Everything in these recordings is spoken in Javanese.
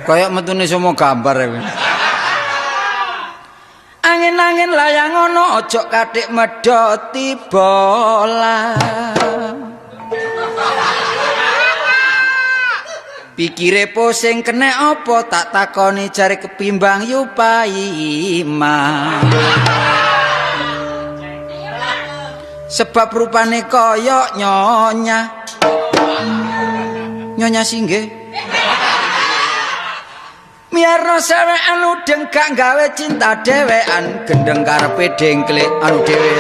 Kayak metune semua gambar ya. Angin-angin layang ono ojo katik medhoti bola. Pikire pusing kena apa tak takoni jare kepimbang yupaima. Sebab rupane koyok nyonya singgih. Miarno sewekan udeng gak gawe cinta dhewean gendeng karepe dengklik anu dhewe.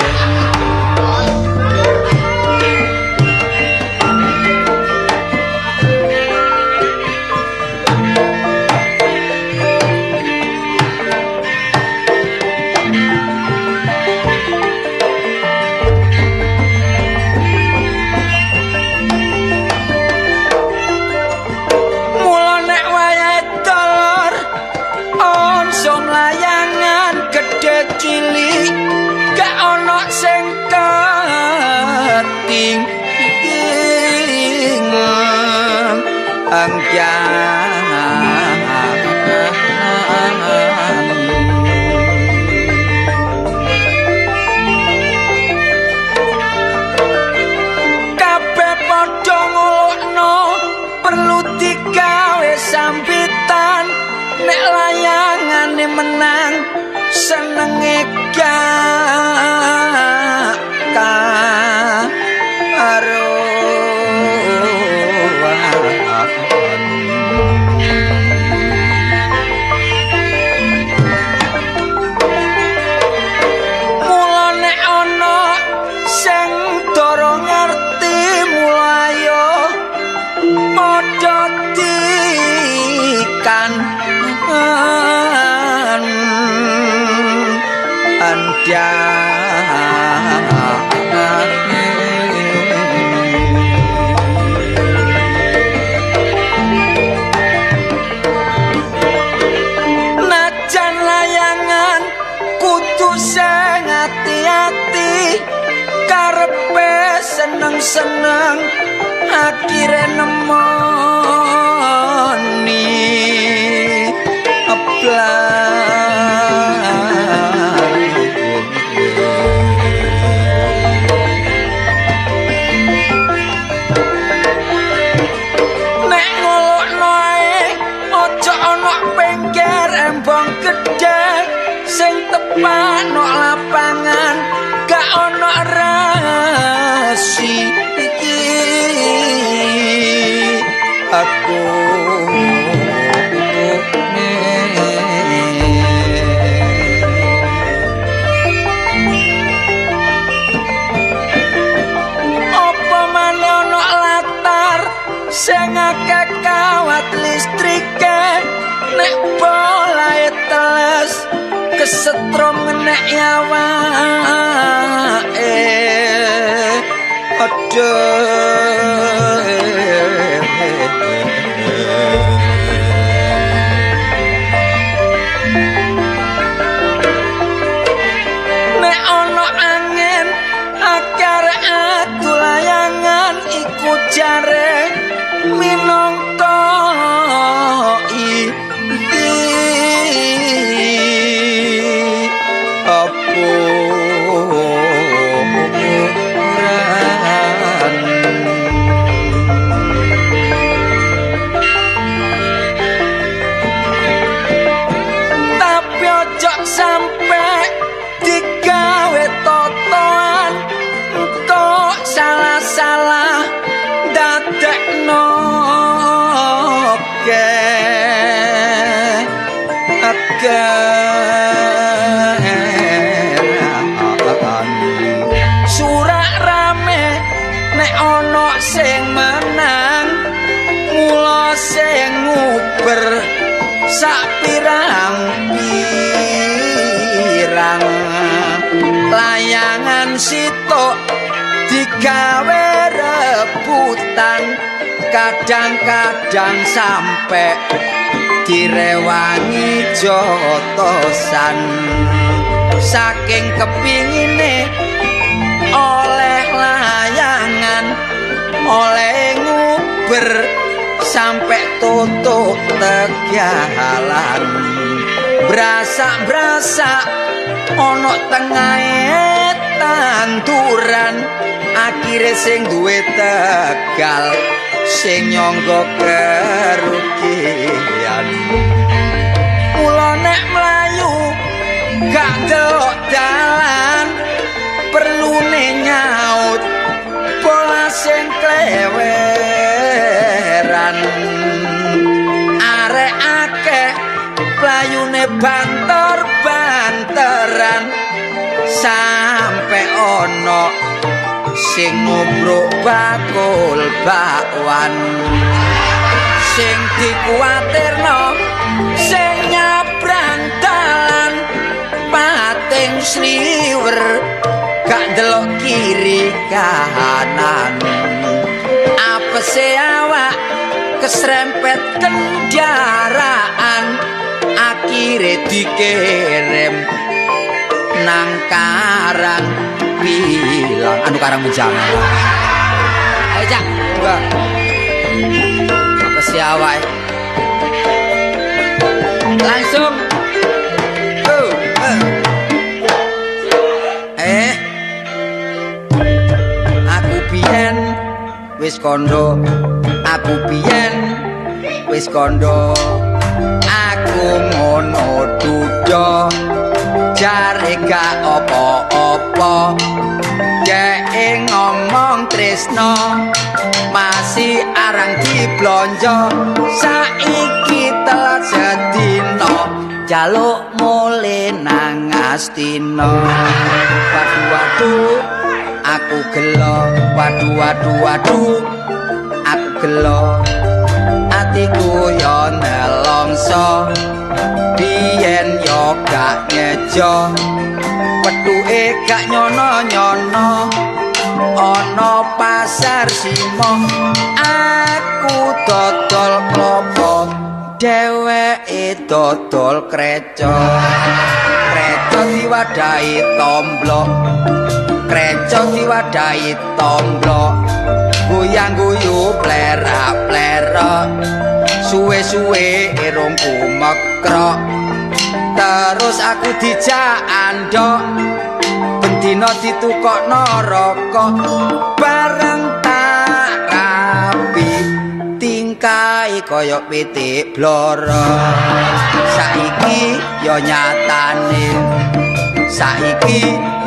Cilik gak ono sing keting kabeh padha ngulukno perlu digawe sambitan nek layangane menang senenge gak karo mulane ana sing doro ngerti mulayo padha dikan najan layangan kudu sing ati-ati karepe seneng-seneng akhire nemoni nek ngolokno ae ojo ana pengker embong gedhe sing tepak nok lapangan gak ana rasi iki aku sing akeh kawat listrike nek bolae teles kesetrum nek awake nek ana angin akar adu layangan iku jare minangka tapi ojo sampe digawe totoan engko salah-salah dadekno surak rame nek ana sing menang mula sing nguber sak pirang-pirang layangan sitok digawe rebutan kadang-kadang sampai direwangi jotosan saking kepingine oleh layangan oleh nguber sampai tutuk tegalan brasak-brasak ono tengahe tanduran akhire sing duwe Tegal sing nyangga kerugian mula nek mlayu gak delok dalan perlune nyaut pola sing kleweran arek akeh playune banter-banteran sampe ono sing ngobrok bakul bakwan sing dikuwatirno sing nyabrang dalan pating sliwer gak delok kiri kanan apese awak keserempet kendaraan akhire dikirim nang Karang Pilang anu Karang Menjangan ayo Cak coba apese awak langsung aku biyen wis kondo aku biyen wis kondo aku ngono duda jare gak apa-apa dhek ngomong tresno masih arang diblonjo saiki telat sedina jaluk mule nang Astina waduh aku gelo waduh aku gelo atiku yo nelongso biyen yo gak ngejo petuke gak nyono-nyono ana pasar simo aku dodol klopo dheweke dodol kreco diwadahi tomblok kreco diwadahi tomblok guyang-guyu plerak-plerak suwe-suwe irungku mekrok terus aku dijak andhok bendina ditukokno rokok bareng tak rapi tingkahe kaya pitik bloro saiki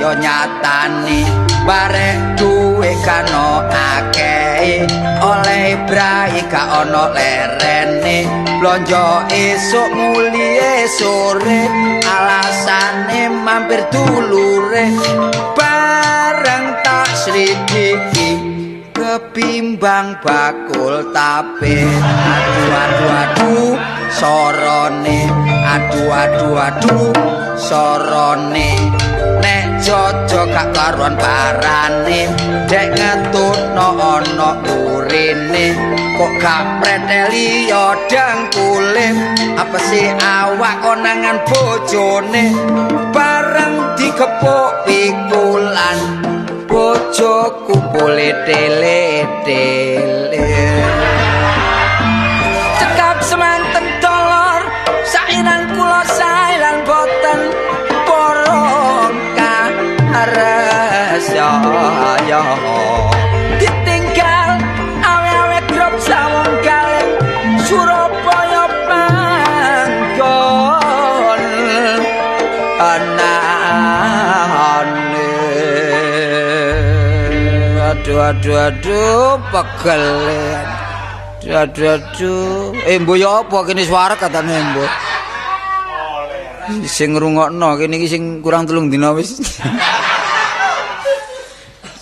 yo nyatane barek duwe kano akeh oleh brai gak ono lerene blonjo esuk mulie sore alasane mampir dulure bareng tak sridiki kepimbang bakul tape aduh sorone aduh sorone nek jojo gak karuan parane dek ngetutno ana urine kok gak preteli yo dengkule apa sih awak konangan bojone bareng digepuk pikulan bojoku boleh tele-tele cekap semanten dolor sainan kula sailan boten porong karesa ya ditinggal awe-awe grop sawung kaleng Surabaya panggon anane aduh pegel aduh embo ya apa kene suara katane embo sing ngrungokno kene iki sing kurang 3 dina wis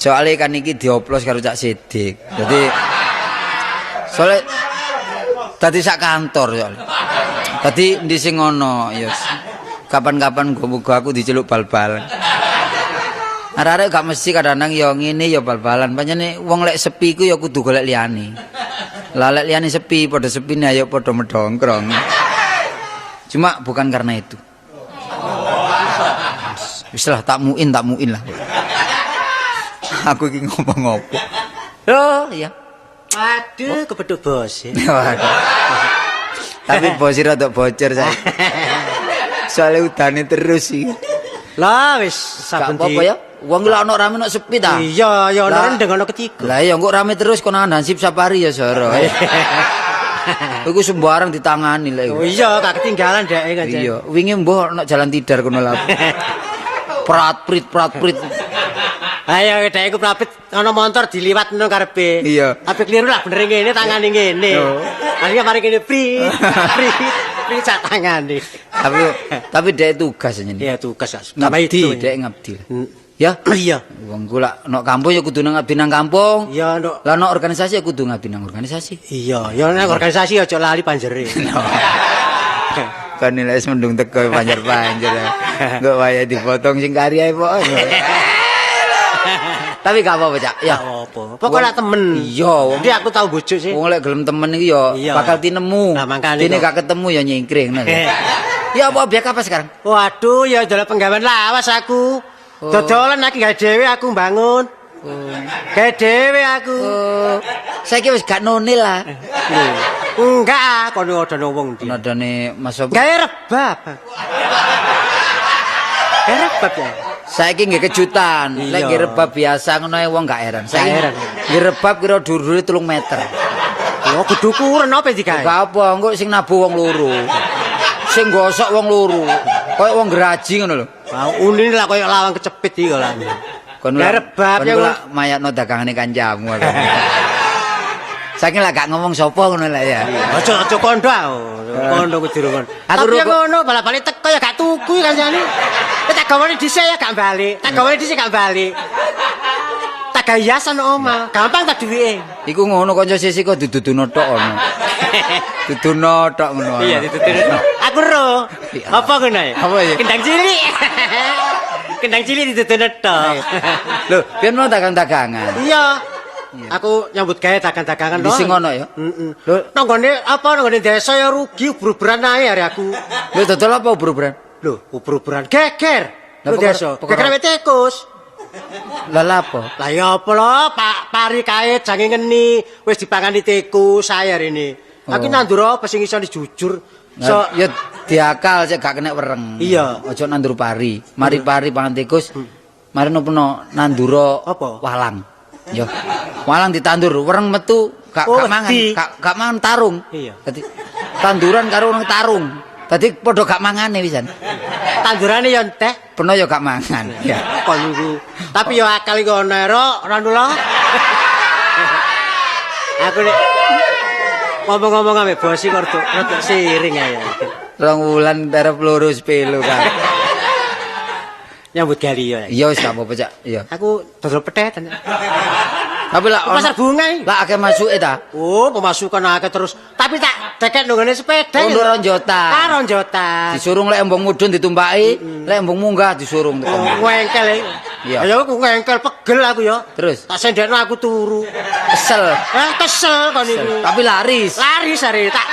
soalnya kan iki dioplos karo Cak Sidik jadi soalnya tadi sak kantor soalnya tadi ndi sing ngono ya kapan-kapan muga aku diceluk bal-balan arek-arek gak mesti kadang-kadang ya ngene ya bal-balan pancene wong lek sepi ku ya kudu golek liyane lah lek liyane sepi padha sepine ayo padha medongkrong cuma bukan karena itu wis lah tak muin lah aku iki ngomong ngopo oh iya Waduh, kepethuk bos. Waduh. Tapi bos rada bocor saya. Soalnya udane terus sih. Lah wis Gak saben apa-apa ya. Wong lak ono rame ono sepi ta. Iya, ya ono Lah. rendeng ono ketiga. Lah ya kok rame terus konangan Hansip Safari ya Soro. Iku sembarang ditangani lek. Oh iya, gak ketinggalan dek kan. Iya, wingi mbah ono jalan tidar kono lha. Prat-prit. Ayo dek iku prapit ono motor diliwat nang karepe. Iya. Ape kliru lah bener ngene tangane ngene. Yo. Akhirnya mari kene pri sak tangane. Tapi dek tugas jenenge. Iya tugas. Ngabdi, dek ngabdi. Ya, Iya. wong ku lak nok kampung ya kudu ngabdi nang kampung. Iya, Nduk. Lah nok organisasi ya kudu ngabdi nang organisasi. Iya, ya nang organisasi aja lali panjere. Kan nilai mendung teko panjer-panjer. Enggak waya dipotong sing karyae pok. Tapi gak apa-apa, Cak. Ya. Apa? Pokoknya temen. Iya, wong. Jadi aku tahu bojo sih. Wong lek gelem temen iki ya Iya. bakal tinemu. Nah, makanya Dene kok. gak ketemu ya nyingkring ngono. Ya apa biak apa sekarang? Waduh, ya dalam penggawean lawas aku. Dodolan lagi gawe dhewe aku bangun. Gawe dhewe aku. Oh, saiki wis gak nonil lah. Enggak, kono ada wong ndi. Nadane Mas Sob. Gawe rebab. Gawe rebab ya. Saiki nggih kejutan. Iya. Lek nggih rebab biasa ngono ae wong gak heran. Saiki Gak heran. nggih rebab kira dhuwure 3 meter. Oh, kudu ukuran apa digawe? Gak apa, engko sing nabuh wong loro. Sing gosok wong loro. Kayak wong geraji ngono lho. Wah, unine lah koyo lawang kecepit iki kok lah. Kon Gawe rebab ya. kula mayatno dagangane kancamu. Saiki lah gak ngomong sapa ngono lah ya. Aja kondo. Kondo kudu durung. Aku Tapi ya rukuk- ngono balik teko ya gak tuku kancane. Tak gawane dhisik ya gak balik. Tak gawane dhisik gak balik. Tak gawe hiasan omah. Gampang tak duwike. Iku ngono kanca sisi kok dududono tok ono. Duduno tok ngono. Iya ditutur. Aku ro. Iya. Apa ngono ya? Apa ya? Kendang cilik. Kendang cilik ditutur tok. Lho, pian mau dagang-dagangan. Iya. Aku nyambut gawe dagang-dagangan Di sing ono ya? Heeh. Lho, Nanggone apa nanggone desa ya rugi ubur-uburan ae hari aku. lho dodol apa ubur-uburan? Lho, ubur-uburan geger. Lah, Lho desa. pokoknya- Geger wit tikus. Lah lha apa? Lah ya apa lho, Pak pari kae jange ngeni wis dipangani tikus saya ini. Aku Oh. nandur apa sing iso dijujur. So, Ya diakal cek gak kena wereng. Iya. Aja nandur pari. Mari pari pangan tikus. Mari nopo nandura Apa? walang. Ya. Walang ditandur, wereng metu gak Oh, gak mangan, wedi. gak mangan tarung. Iya. Dadi tanduran karo nang tarung. Dadi padha gak mangane wisan. tandurane ya entek. Peno ya gak mangan. Ya. Kok niku. Tapi ya akal iku ana ro, ora nula. Aku nek ngomong-ngomong ambek bos iki rada siring ae. 2 wulan tarep loro sepelo kan. Nyambut gawe ya. Iya wis gak apa-apa, Cak. Iya. Aku dodol petetan. Tapi lah Pasar bunga iki. lah akeh masuke ta. Oh, pemasukan akeh terus. Tapi tak deket nggone sepeda. Oh, ndoro jotan. Karo jotan. Disurung lek embung mudhun ditumpaki, lek embung munggah disurung tekan. Ngengkel iki. Iya. Ayo aku ngengkel pegel aku ya. Terus Tak sendekno aku turu. kesel, Kesel kon iki. tapi laris. Laris are tak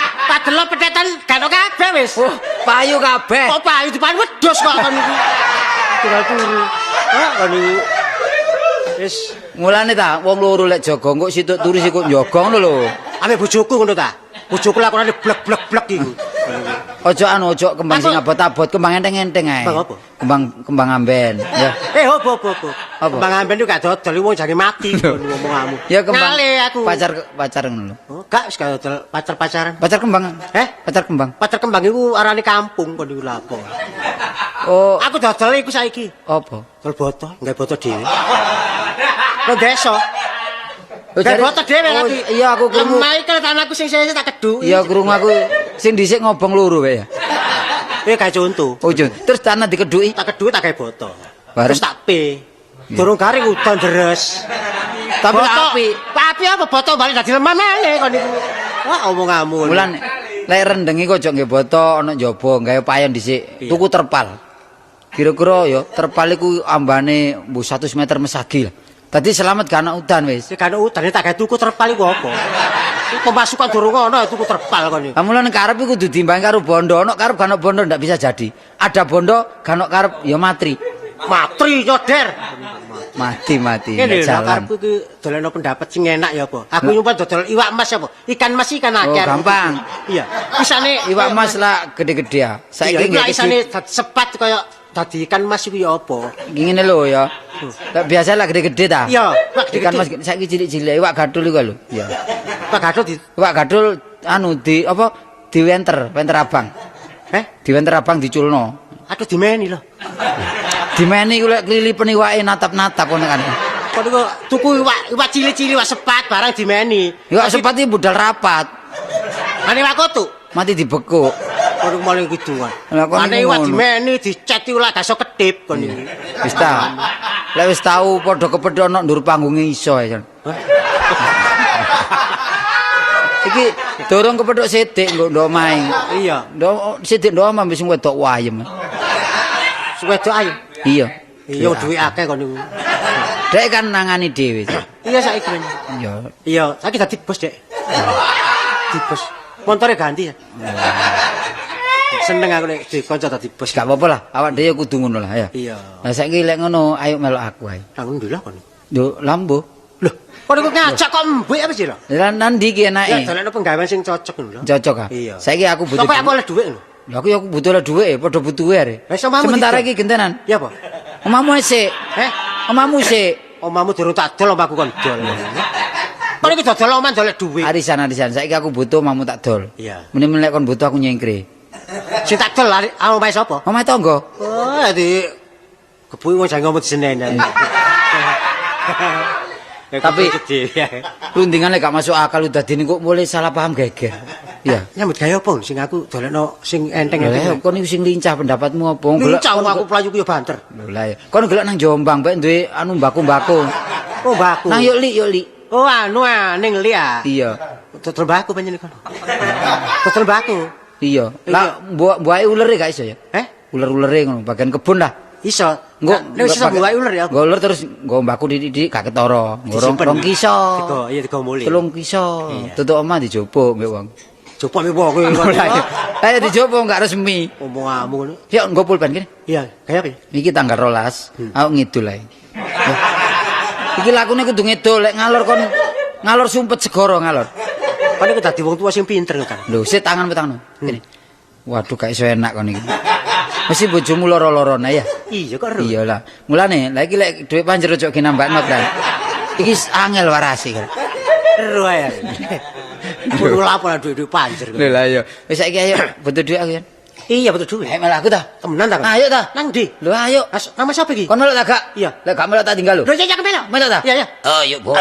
delok petetan gak ono kabeh wis. Oh, payu kabeh. Kok payu dipan wedhus kok kon iki. Tinggal turu. Kon iki. Wis Mulane ta wong loro lek jaga kok situk turu sikut njaga ngono lho. ame bojoku ngono ta. Bojoku lakonane blek-blek iku. Aja kembang sing abot-abot, kembang enteng-enteng ae. Kembang apa? Kembang amben, ya. Opo. Apa? Kembang amben itu gak dodol wong jange mati ngomong-ngomong. Ya kembang. Ngale aku. Pacar ngono lho. Oh, gak wis gak dodol pacar-pacaran. Pacar kembang. Pacar kembang. Pacar kembang iku arane kampung kon iku lha apa. Oh, Aku dodol iku saiki. apa? Dol botol, nggawe botol dhewe. Nang desa. Oh, Nggawe botol dhewe oh, lagi. iya aku krungu. Lemai kan anakku sing sesuk tak keduk. Iya krungu aku sing dhisik ngobong loro wae ya. Kayak contoh. Oh, Jun. Terus tanah dikeduki. Tak keduk tak gawe botol. Bareng. Terus tak pe. Durung garing udan deres. Tapi Botol- api. Api apa botol balik dadi lemah maneh kon niku. Wah omonganmu. Mulan lek rendengi kok aja nggih boto ana njaba gawe payon dhisik. Iya. Tuku terpal. Kira-kira ya terpal iku ambane mbuh 100 meter mesagi lah. Dadi selamat gak ana udan wis. Sing kan udan tak gawe tuku terpal iku apa? Iku pemasukan durung ono tuku terpal kon niku. Amulan karep iku kudu diimbangi karo bondo. Ana karep gak ana bondo ndak bisa jadi. Ada bondo gak ana karep ya matri. Matri nyoder. Mati. Kene lho Jalan. karepku iki doleno pendapat sing enak ya apa? Aku nyumpah dodol iwak mas apa? Ikan mas ikan Oh, akeh. gampang. Iya. Isane Iwak mas lah gede-gede ya. Saiki iya, nggih isane sepat kaya dadi ikan mas iku ya apa? ngene lho ya. Lah biasa lah gede-gede ta. Iya, iwak Ikan mas gede-gede. saiki cilik-cilik iwak gadul iku lho. Iya. Pak Gatot di Iwak gadul anu di apa? Wenter abang. Di wenter abang diculno. aduh dimeni lho. Dimeni iku lek klilipen iwake natap-natap ngono kan. Kok niku tuku iwak cilik-cilik iwak sepat barang dimeni. Iwak sepat iki budal rapat. Ane iwak kotu. Mati dibekuk. Kok niku maling gitu kan. Lah kok Ane niku iwak ngono. dimeni dicet iku lak gaso kedip kon iki. Wis ta. Lek wis tau padha kepethuk ana ndur panggunge iso ya. Jan. Iki dorong kepethuk sithik nggo ndok main. Iya. Ndok sithik ndok omah wis wedok wayem. Wedok ayo. Iya. Iya duwe akeh kon niku. Dek kan nangani dhewe. Iya saiki men. Iya. Iya, saiki dadi bos, Dek. Di bos. Montore ganti ya. Seneng aku nek dikonco dadi bos. Gak apa-apa lah, awak dhewe kudu ngono lah ya. Iya. Lah saiki lek ngono ayo melok aku ae. Alhamdulillah kon. Yo lambo. Loh, kok niku ngajak kok mbek apa sih lho? Lah nandi ki Ya enake. dalekno penggawean sing cocok ngono lho. Cocok ah. Iya. Saiki aku butuh. Sampai aku oleh dhuwit lho. Lah aku butuh lah dhuwit, padha butuh are. Lah iso mamu Sementara didol. iki gentenan. Iya apa? Omamu sik. Omamu sik. Omamu durung tak dol omaku kon dol. Kok niku dodol omah dolek dhuwit. Arisan. Saiki aku butuh omamu tak dol. Iya. Mene lek kon butuh aku nyengkre. Sing tak dol omahe sapa? Omahe tangga. Oh, di kebuki wong jange ngomong disenen. Tapi gede ya. rundingan lek gak masuk akal udah dene kok mulai salah paham geger. Iya. Nyambut gawe apa sing aku dolekno sing enteng Lah kon iku sing lincah pendapatmu apa? Lincah aku pelayu ku yo banter. Lah ya. Kon golek nang Jombang bae duwe anu mbako-mbako. Oh, mbakku. Nang yuk li. Oh, anu ning li ah. Iya. Dodol mbakku panjenengan kono. Dodol mbakku. Iya. Lah mbuake ulere gak iso ya? Uler-ulere ngono bagian kebun lah. Iso. Nggo nek iso mbuake uler ya. Nggo uler terus nggo mbako didik gak ketara. Ngorong rong kiso. Digo muli. 3 kiso. Tutuk omah dijupuk mbek wong. Coba mi wong kowe. Ayo dijupuk gak resmi. Omonganmu ngono. Yuk nggo pulpen kene. Iya, kaya apa? Iki tanggal 12, aku ngidul ae. Iki lakune kudu ngidul, lek ngalor sumpet segara ngalor. Kan iku dadi wong tua sing pinter kan. Lho, sik tangan petangno. Kene. Waduh, gak iso enak kon iki. Mesti bojomu loro-lorone ya. Iya kok ero. Iyalah. Mulane, lah iki lek dhuwit panjer ojo ginambakno kan. Iki angel warasi kan. Ero ae. Kudu lapor duit-duit panjer. Lho lah iya. Wis saiki ayo butuh dhuwit aku ya. Iya betul duit. Ayo malah aku ta. Temenan ta? Ayo ta. Nang ndi? Lho ayo. Nama siapa iki? Kon melok ta gak? Iya. Lek gak melok tak tinggal lho. Lho ya kemana? Melok ta? Iya, iya. Oh, yuk, Bos.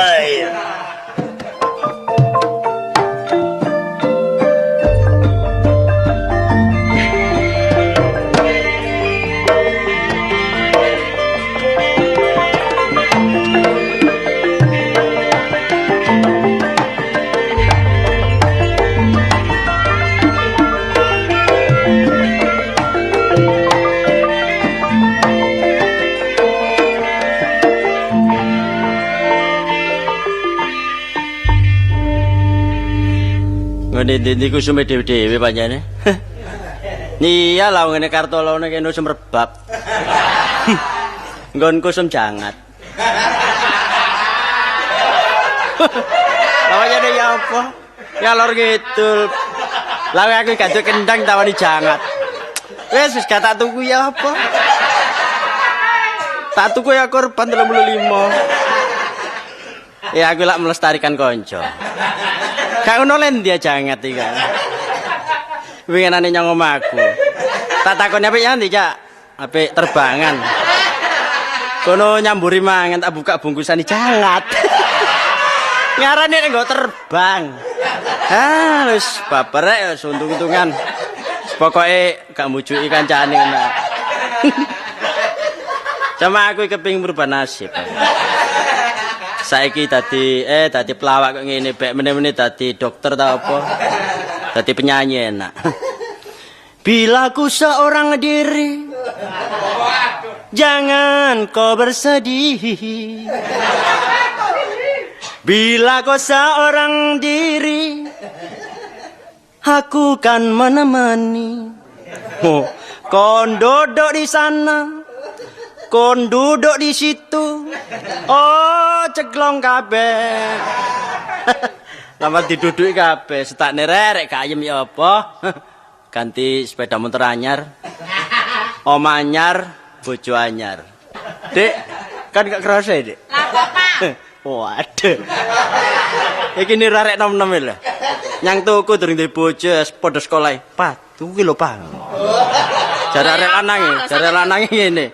Ngene ndi kusume dhewe-dhewe pancene. Iya lah ngene kartolone kene sumrebab. Nggon kusum jangat. Pancene ya apa? Ya lor ngidul. Lah aku gak kendang tawani jangat. Wis gak tak tuku ya apa? Tak tuku ya korban 35. Ya aku lak melestarikan konco. Gak ono len dia jangat iki kan. Winginane nyang omahku. Tak takoni apik ya ndi, Cak? Apik terbangan. Kono nyamburi mangan tak buka bungkusan jangat. Ngarane nek nggo terbang. Ah, wis baperek wis untung-untungan. Pokoke gak mujuki kancane ngono. Cuma aku kepengin merubah nasib. Saiki dadi pelawak kok ngene bek meneh-meneh dadi dokter ta apa? Dadi penyanyi enak. Bila ku seorang diri, jangan kau bersedih. Bila kau seorang diri, aku kan menemani. Oh, kau duduk di sana, Kon duduk di situ. Oh, ceglong kabeh. Lama diduduki kabeh, setakne rerek gak ayem ya apa? Ganti sepeda motor anyar. Om anyar, bojo anyar. Dik, kan gak kerasa ya, Dik? Lah Pak. Waduh. Iki ni rarek nom-nom lho. Nyang tuku durung duwe bojo padha sekolah. Pak, tuku lho, Pak. Jare lanange ngene.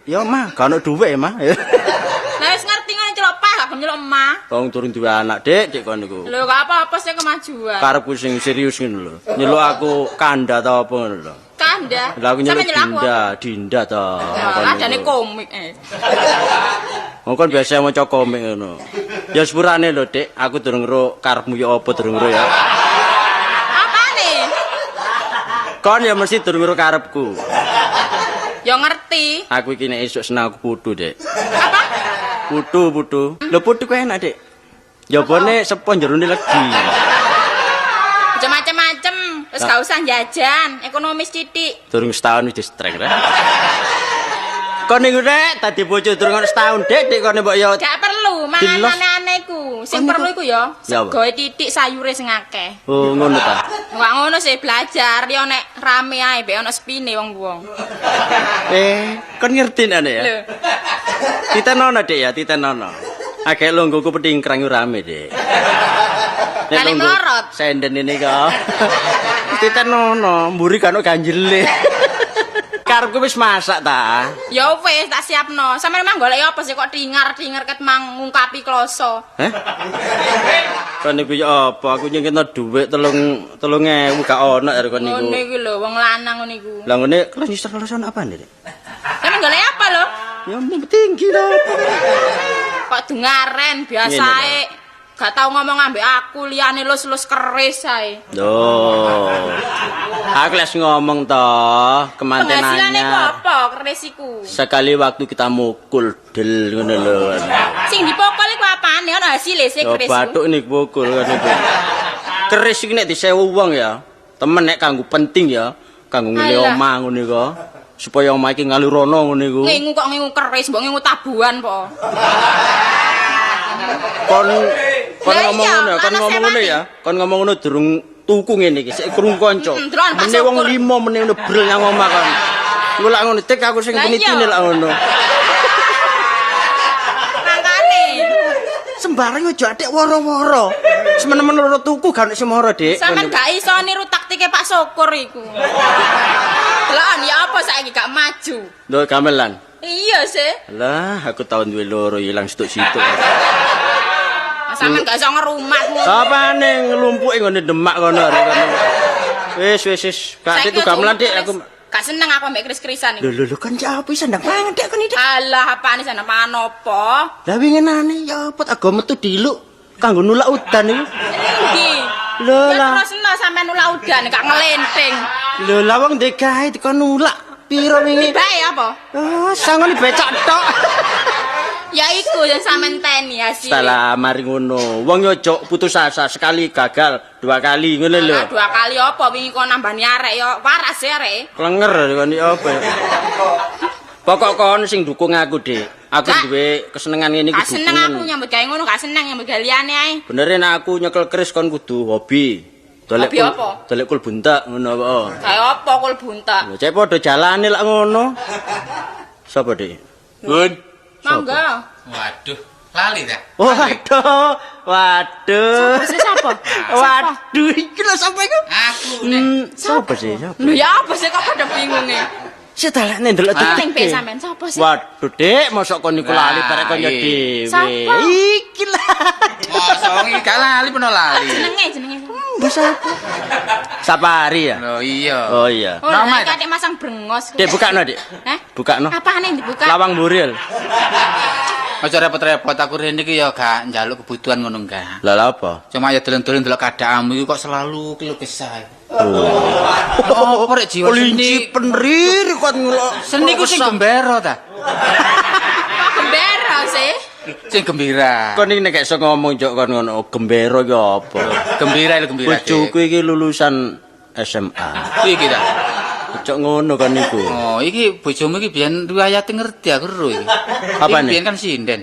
Ya, Mah, gak ono dhuwit, Mah. Lah wis ngerti ngono celok Pak, gak nyelok emak. Wong durung duwe anak, Dik kon niku. Lho gak apa-apa sih kemajuan. Karepku sing serius ngono lho. Nyeluk aku kanda ta apa ngono lho. Kanda. Lah aku nyeluk Sampe nyelok aku. Dinda ta. Ya, adane komik Wong kon biasa maca komik ngono. Ya sepurane lho, Dik, aku durung ro karepmu ya apa durung ro ya. Apane? Kon ya mesti durung ro karepku. Ya ngerti. Aku iki nek esuk seneng aku putu, Dik. Apa? Putu. Lho putu ku enak, Dik. Jabone sepo jerone legi. Aja macem-macem. Wis gak usah jajan, ekonomis sithik. Durung setahun wis distrek rek. Kon niku Dik, dadi bojo durung setahun, Dik, kon mbok ya Gak perlu mangan aneh-aneh ku. Sing perlu iku ya Ya apa? segoe titik sayure sing akeh. Oh, ngono ta. Wah ngono sih belajar ya nek rame ae mbek ana spine wong-wong. Kon ngerti nek ya. Lho. Titenono, Dik ya, titenono. Agek lungguhku petingkrang rame, Dik. Kali melorot. Senden ini kok. Titenono, mburi kan ganjele. Karepku wis masak ta. Ya wis tak siapno. Sampe memang golek apa sih kok tingar-tingar ket mang ngungkapi kloso. Heh? Kan niku ya apa? Aku nyengketno dhuwit 3.000 gak ono ya kon niku. Ngono iki lho wong lanang ngono iku. Lah ngene kloso apa Dik? Sampe golek apa lho? Ya tinggi lho. Kok dungaren biasae. Gak tau ngomong ambek aku liyane lus-lus keris ae. Loh. Aku les ngomong toh, kemanten Penghasilannya ku anyar. apa keris iku? Sekali waktu kita mukul del ngono lho. Sing dipokol iku apane? Ana hasile sih Ya keris. bathuk niku pukul kan niku. Keris iki nek disewu wong ya, temen nek kanggo penting ya, kanggo ngene Alah. omah ngono iku. Supaya omah iki ngalur ana ngono iku. Ngingu kok ngingu keris, mbok ngingu tabuhan po. Kon Lah ngomong iya, ngono, kon ana ngomong ngono sewane. ya. Kon ngomong ngono durung tuku ngene iki, sik krungu kanca. Delok Pak Mene wong Syukur. 5 mene ngono brel nang omah kon. Iku lak ngono tek aku sing Lah iya. penitine lak ngono. Mangkane. Sembarang aja atik woro-woro. Semen-men loro tuku gak nek semoro, Dik. Sampeyan gak iso niru taktike Pak Syukur iku. Delokan ya apa saiki gak maju. Nduk gamelan. Iya sih. Lah, aku tahun duwe loro ilang situk-situk. Sampeyan gak iso ngerumat ngono. Apane nglumpuki ngene Demak kono arek kono. Wis. Gak Saiki itu gamelan, Dik, aku. gak seneng aku ambek keris-kerisan iku. Lho kan jawab bisa ndang pangan Dik kon iki. Alah apane sana pangan apa? Lah winginane ya apa tak go metu diluk kanggo nulak udan iku. Endi? Lho Ya lah. terus sampean nulak udan gak ngelenteng. Lho lah wong ndek gawe dikon nulak piro wingi? Bae apa? Ah, sangone becak tok. Ya iku yang sampean teni hasil. Salah mari ngono. Wong yo aja putus asa, sekali gagal, 2 kali ngono lho. Lah 2 kali apa wingi kok nambani arek ya waras ya arek. Klenger kon iki apa ya? Pokok kon sing dukung aku, Dik. Aku Gak. duwe kesenengan ngene iki Gak seneng aku dukungan. nyambut gawe ngono, gak seneng nyambut gawe liyane ae. Benere nek aku nyekel keris kon kudu hobi. Hobi apa? Dolek kul buntak ngono apa. Gawe apa kul buntak. Lho cek padha jalane lak ngono. Sapa, Dik? Bun. Mangga. Waduh, lali ta? Waduh. Siapa? Waduh, iki lho sapa iku? Aku nek Sapa sih? Sapa? Lho ya apa sih kok pada bingunge? Setalane ndelok Paling detik. pe sampean sapa sih? Waduh, Dik, mosok kon niku lali barek kon Lah, dhewe. Sapa? Iki lah. mosok wong iki gak lali peno lali. Jenenge. Bisa apa? Sapari ya? Lho iya. Oh iya. Oh, Nama lha iki masang brengos. Dik bukakno, Dik. Hah? Bukakno. Apane yang dibuka? Lawang Buril. Aja repot-repot aku rene iki ya gak njaluk kebutuhan ngono enggak. Lah lha apa? Cuma ya dolen-dolen delok keadaanmu iki kok selalu keluh kesah. Oh, apa rek jiwa Kelinci seni? penrir kok ngelok. Seni ku sing gembira ta? Gembera sih. Sing gembira. Kon iki nek iso ngomong jok kon ngono gembira ki apa? Gembira lho gembira. Bojoku iki lulusan SMA. Iki ta. Cok ngono kan niku. Oh, iki bojomu iki biyen riwayate ngerti aku ro iki. Apane? Iki biyen kan sinden.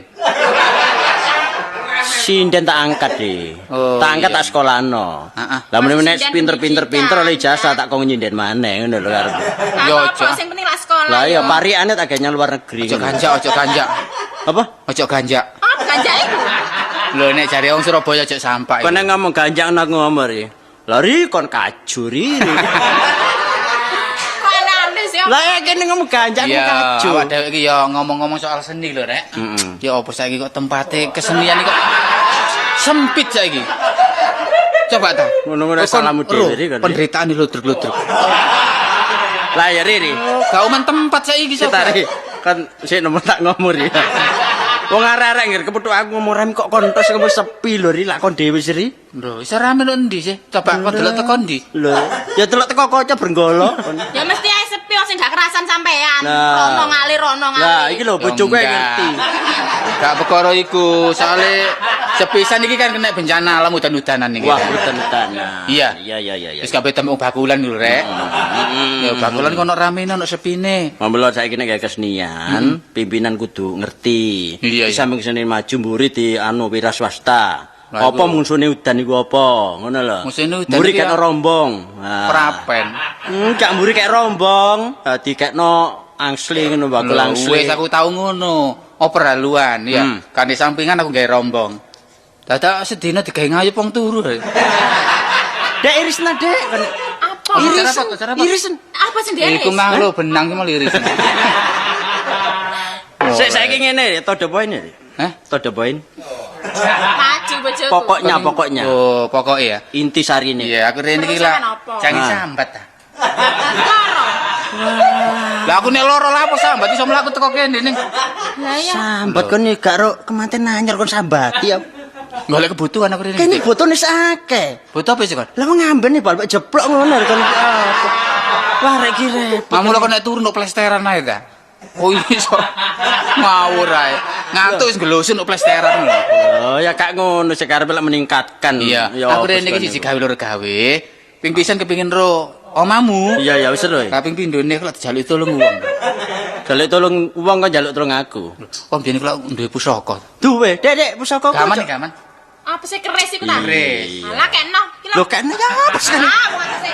Sinden tak angkat deh. Oh, tak angkat iya. tak sekolahno. Heeh. Lah meneh Sinden pinter-pinter oleh ijazah tak kok nyinden maneh ngono lho karep. Yo, Apa Cok. sing penting lah sekolah. Lah iya yo. pariane tak ganyang luar negeri. Ojo ngono. ganja. Apa? Ojo ganja. Apa ganja iku? Lho nek jare wong Surabaya ojo sampai. Kon nek ngomong ganjang aku ngomong ri. Lari kon kajuri. Kok aneh sih. Lah ya kene ngomong ganjang Iya, kaju. awak dhewe iki ya ngomong-ngomong soal seni lho, Rek. Heeh. Ya apa saiki kok tempate kesenian iki kok sempit saiki. Coba ta. Ngono-ngono Kon- salahmu dhewe, Ro, Ri, kon. Penderitaan iki ludruk-ludruk. Lah ya Riri. Gak umen tempat saiki coba. Setari kan sik nomor tak ngomong ya. Wong arek-arek ngger kepethuk aku ngomong rem kok kontos kamu sepi lho Ri lak kon dhewe sih Ri. Lho, iso rame lho endi sih? Coba kok delok teko ndi? Lho, ya delok teko kaca brenggolo. Ya mesti ae sepi wong sing gak kerasan sampean. Nah. Rono ngalir. Lah iki lho bojoku Enggak. ngerti. Gak perkara iku, soalnya sepisan iki kan kena bencana alam udan-udanan iki. Wah, hutan-hutan. Iya. Iya. Wis kabeh temu bakulan lho, Rek. Ya bakulan kono ramene ono sepine. Mamelo saiki nek gawe kesenian, pimpinan kudu ngerti. Iya, Di samping seni maju mburi di anu wira swasta. Lah, Apa iku- mungsune udan iku apa? Ngono lho. Mungsune udan mburi iki kekno ya- rombong. Nah. Prapen. Enggak mburi kek rombong, dadi kekno angsli ngono bakul angsli. Wis aku tau ngono. Opera haluan ya. Kan di sampingan aku gawe rombong. Dadak sedina digawe ngayup wong turu. Dek irisna dek. Kan- Apa? Cara apa? Irisen. Apa sing dia? Iku mah lho benang ki mau liris. Sik saiki ngene, to the point iki. Hah? To the point. Maju bojoku. Pokoknya. Oh, pokoknya ya. Inti sarine. Iya, aku rene iki Terus lah. sampean apa? Jangan Ah. sambat ta. Loro. Lah aku nek loro lah apa sambat iso mlaku teko kene ning. Lah ya. Sambat kon iki gak ro kemanten nanyar kon sambati ya. Golek kebutuhan aku rene. Kene botone akeh. Butuh apa sih kon? Lah ngamben nih bal jeblok ngono kon apa. Wah rek ki repot. Mamu lo kok nek turu nduk plesteran ae ta. Oh iso. Ngawur ae. Ngantuk wis gelosun nduk plesteran lho. Oh ya kak ngono sekarang lek meningkatkan. Iya, Ya, aku apa rene iki sekali siji niku. gawe loro gawe. Ping pisan kepengin ro omamu. Iya ya wis lho. Kaping pindhone kok dijaluk tolong wong. Jaluk tolong wong kan jaluk tolong aku. Kok biyen kok duwe pusaka. Duwe, Dek pusaka kok. Gaman iki gaman. Apa sih keris iku ta? Keris. Alah kena. Ki Lho kan ya apa sekali. Ah, bukan sih.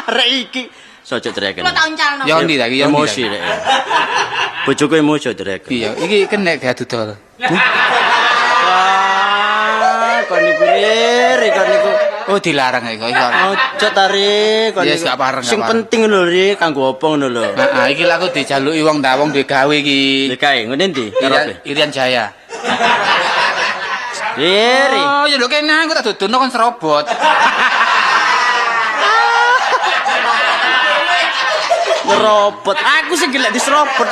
Rek iki. Sojo dreken. Lo tak uncalno. Ya ndi ta iki ya ndi ta? Emosi rek. Bojoku emosi dreken. Iya, iki kena diadu dol. Wah, kon niku Ri, kon niku. Oh dilarang iki kok. Ojo tari, kon Yes, niku. gak pareng, gak Sing pareng. penting lho Ri, kanggo apa ngono lho. Heeh, iki lha aku dijaluki wong ta, wong duwe gawe iki. Dikae ngene ndi? Karepe. Irian Jaya. Ri. Oh, ya lho kene aku tak dudono kon serobot. Robot. Aku sing gelek diserobot.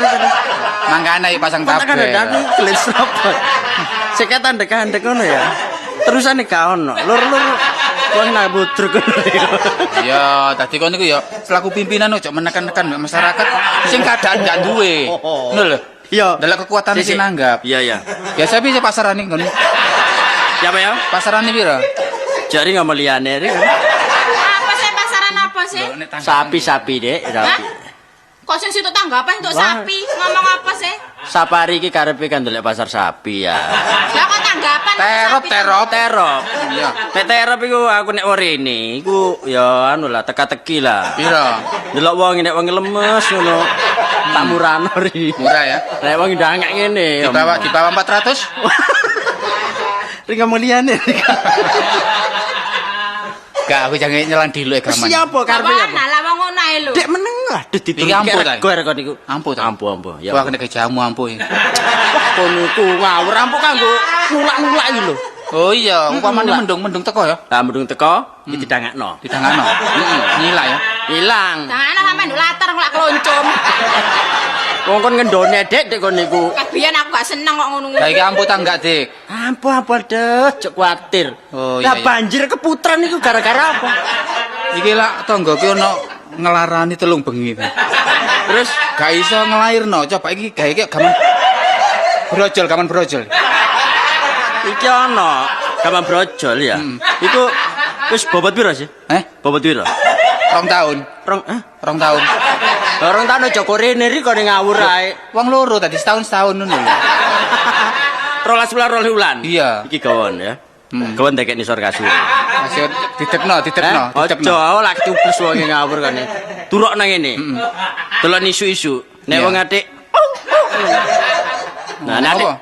Mangkane iki pasang Tak tabel. kadang gelek diserobot. Sik tandek-tandek ngono ya. Terusane gak ono. Lur-lur kon nak budruk ngono ya. Ya, tadi kon niku ya selaku pimpinan ojo menekan-nekan mbek masyarakat sing keadaan gak duwe. Ngono lho. Iya. Delok kekuatan Sik, sing sik. nanggap. Iya ya. Biasa piye pasarane kon? Ya apa ya? Pasarane piro? Jari ngomong liyane Ri. Apa sih pasaran apa sih? Sapi-sapi Dek, sapi. Kok sing situ tanggapan untuk Wah. sapi? Ngomong apa sih? Sapari iki karepe kan ndelok pasar sapi ya. Lah kok tanggapan untuk Terop, sapi? Terop. Iya. Nek terop iku aku nek rene iku ya anu lah teka-teki lah. Piro? Delok wong nek wong lemes ngono. Tak murano Ri. Murah ya. Nek wong ndangak ngene. Di bawah 400? Ri ngomong liyane. Gak, aku jangan nyelan dulu ya gaman. Siapa karepe ya? Nah, lah wong ngono ae lho. Dek meneng lah Iki ampuh ta? Gor niku. Ampuh ta? Ampuh. Ya. Wah, kena jamu ampuh. Kono ku ngawur ampuh kanggo nulak-nulak iki lho. Oh iya, upamane mendung teko ya. Lah mendung teko didangakno. Didangano. Nyilak ya. Ilang. Jangan sampe nduk latar ngelak keloncom. Wong kon ngendone Dek kon niku. Kabian aku gak seneng kok ngono. Lah iki ampuh ta enggak, Dik? Ampuh deh, cek kuatir. Oh, Lah iya, iya. banjir keputran niku gara-gara apa? Iki lak tanggoku ono ngelarani telung bengi. Terus gak iso ngelairno. Coba iki gawe iki gaman brojol. Iki ono gaman brojol ya. Iku wis bobot piro sih? Eh? Bobot piro? Rong tahun. Rong tahun. Orang tahun aja korene ri kok ngawur ae. Wong loro tadi setahun ngono lho. 12 bulan. Iya. Iki gawon ya. Gawon tekek nisor kasur. Masih ditekno. Ojo, aku lagi tubles wong ngawur kan. Turok nang ngene. Delok isu-isu. Nek Iya. wong atik. Nah, nek apa?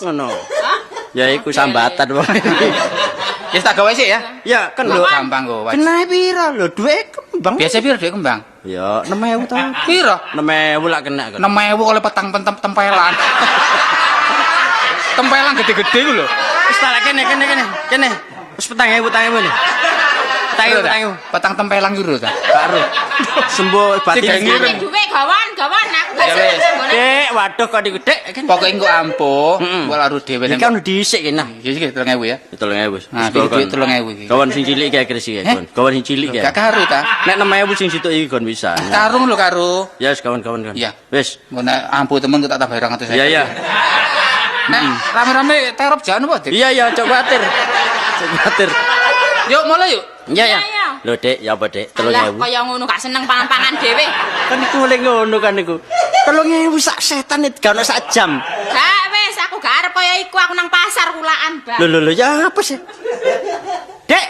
ngono. Ya iku sambatan wong. Ya tak gawe sik ya. Ya kan lho. Gampang kok. Kena pira lho duit kembang. Biasa piro dhuwit kembang? Ya 6.000 ta. Piro? 6.000 lak kena kan. 6.000 oleh petang tempelan. Tempelan gede-gede ku lho. Wis tak lek kene. Wis petang nih. Petang tempelan ku lho ta. Karo. Sembuh batin. Tiga ngirim. Duwe gawan aku Ya wis. Dek, waduh kok digedhe kan. Pokoke engko ampuh, mbok laru dhewe. Iki kan dhisik kene. Ya iki 3.000 ya. 3.000 wis. Nah, duit 3.000 iki. Kawan sing cilik kae krisi kae, kawan. Kawan sing cilik kae. Gak karo ta? Nek 6.000 sing situk iki kon bisa. Karung lho karo. Ya wis kawan-kawan kan. Iya. Wis. Engko nek ampuh temen tak tambah 200. Iya. Nek rame-rame terop jan apa, Dik? Iya, coba atir. Yuk mulai yuk. Iya. Iya. Lho, Dek, ya apa, Dek? Lah 3.000. kaya ngono gak seneng pangan-pangan dhewe. Kan iku oleh ngono kan iku. 3.000 sak setan iki gak ono sak jam. Gak wis aku gak arep kaya iku aku nang pasar kulaan, Bang. Lho, ya apa sih? Dek.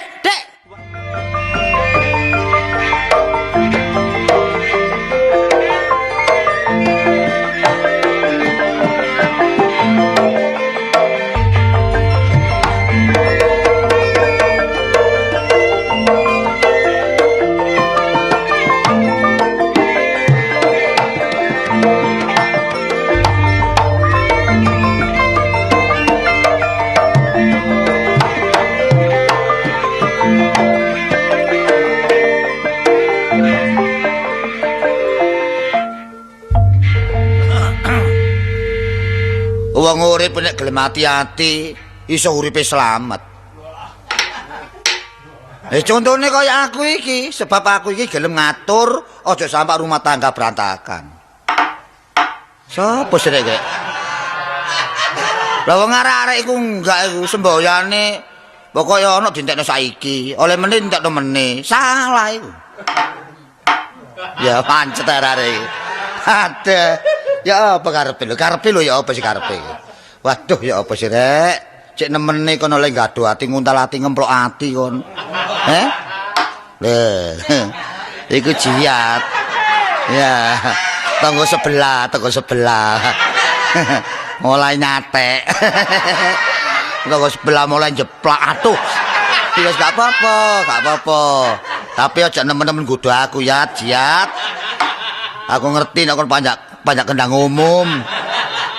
Wong urip nek gelem ati-ati iso uripe slamet. Contone kaya aku iki, sebab aku iki gelem ngatur aja sampai rumah tangga berantakan. Sopo sih rek? Lah wong arek-arek iku enggak iku semboyane pokoke ana dientekno saiki, oleh meneh entekno meneh. Salah iku. Ya pancet arek iki. Ada. Ya apa karepe lho? Karepe lho ya apa sih karepe? Waduh ya apa sih rek? Cek nemene kono le gado ati nguntal ati ngemplok ati kon. Iku jiat. Ya, tanggo sebelah. Mulai nyatek. Tanggo sebelah mulai jeplak. Aduh. Wis gak apa-apa. Tapi aja nemen-nemen godho aku ya, jiat. Aku ngerti nek kon banyak kendang umum,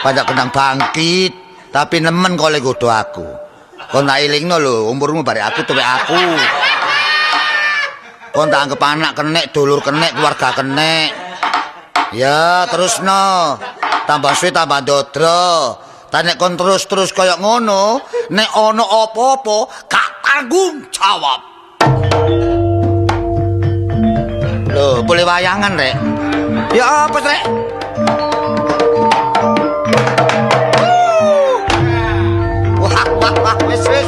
banyak kendang bangkit, tapi nemen kok le godho aku. Kon tak elingno lho, umurmu bare aku tuwek aku. Kon tak anggap anak kenek, dulur kenek, keluarga kenek. Ya, terusno. Tambah suwe tambah ndodro. Ta nek kon terus kaya ngono, nek ana apa-apa gak tanggung jawab. Lho, boleh wayangan, Rek. Ya apa, Rek? Wah, wis. Wis.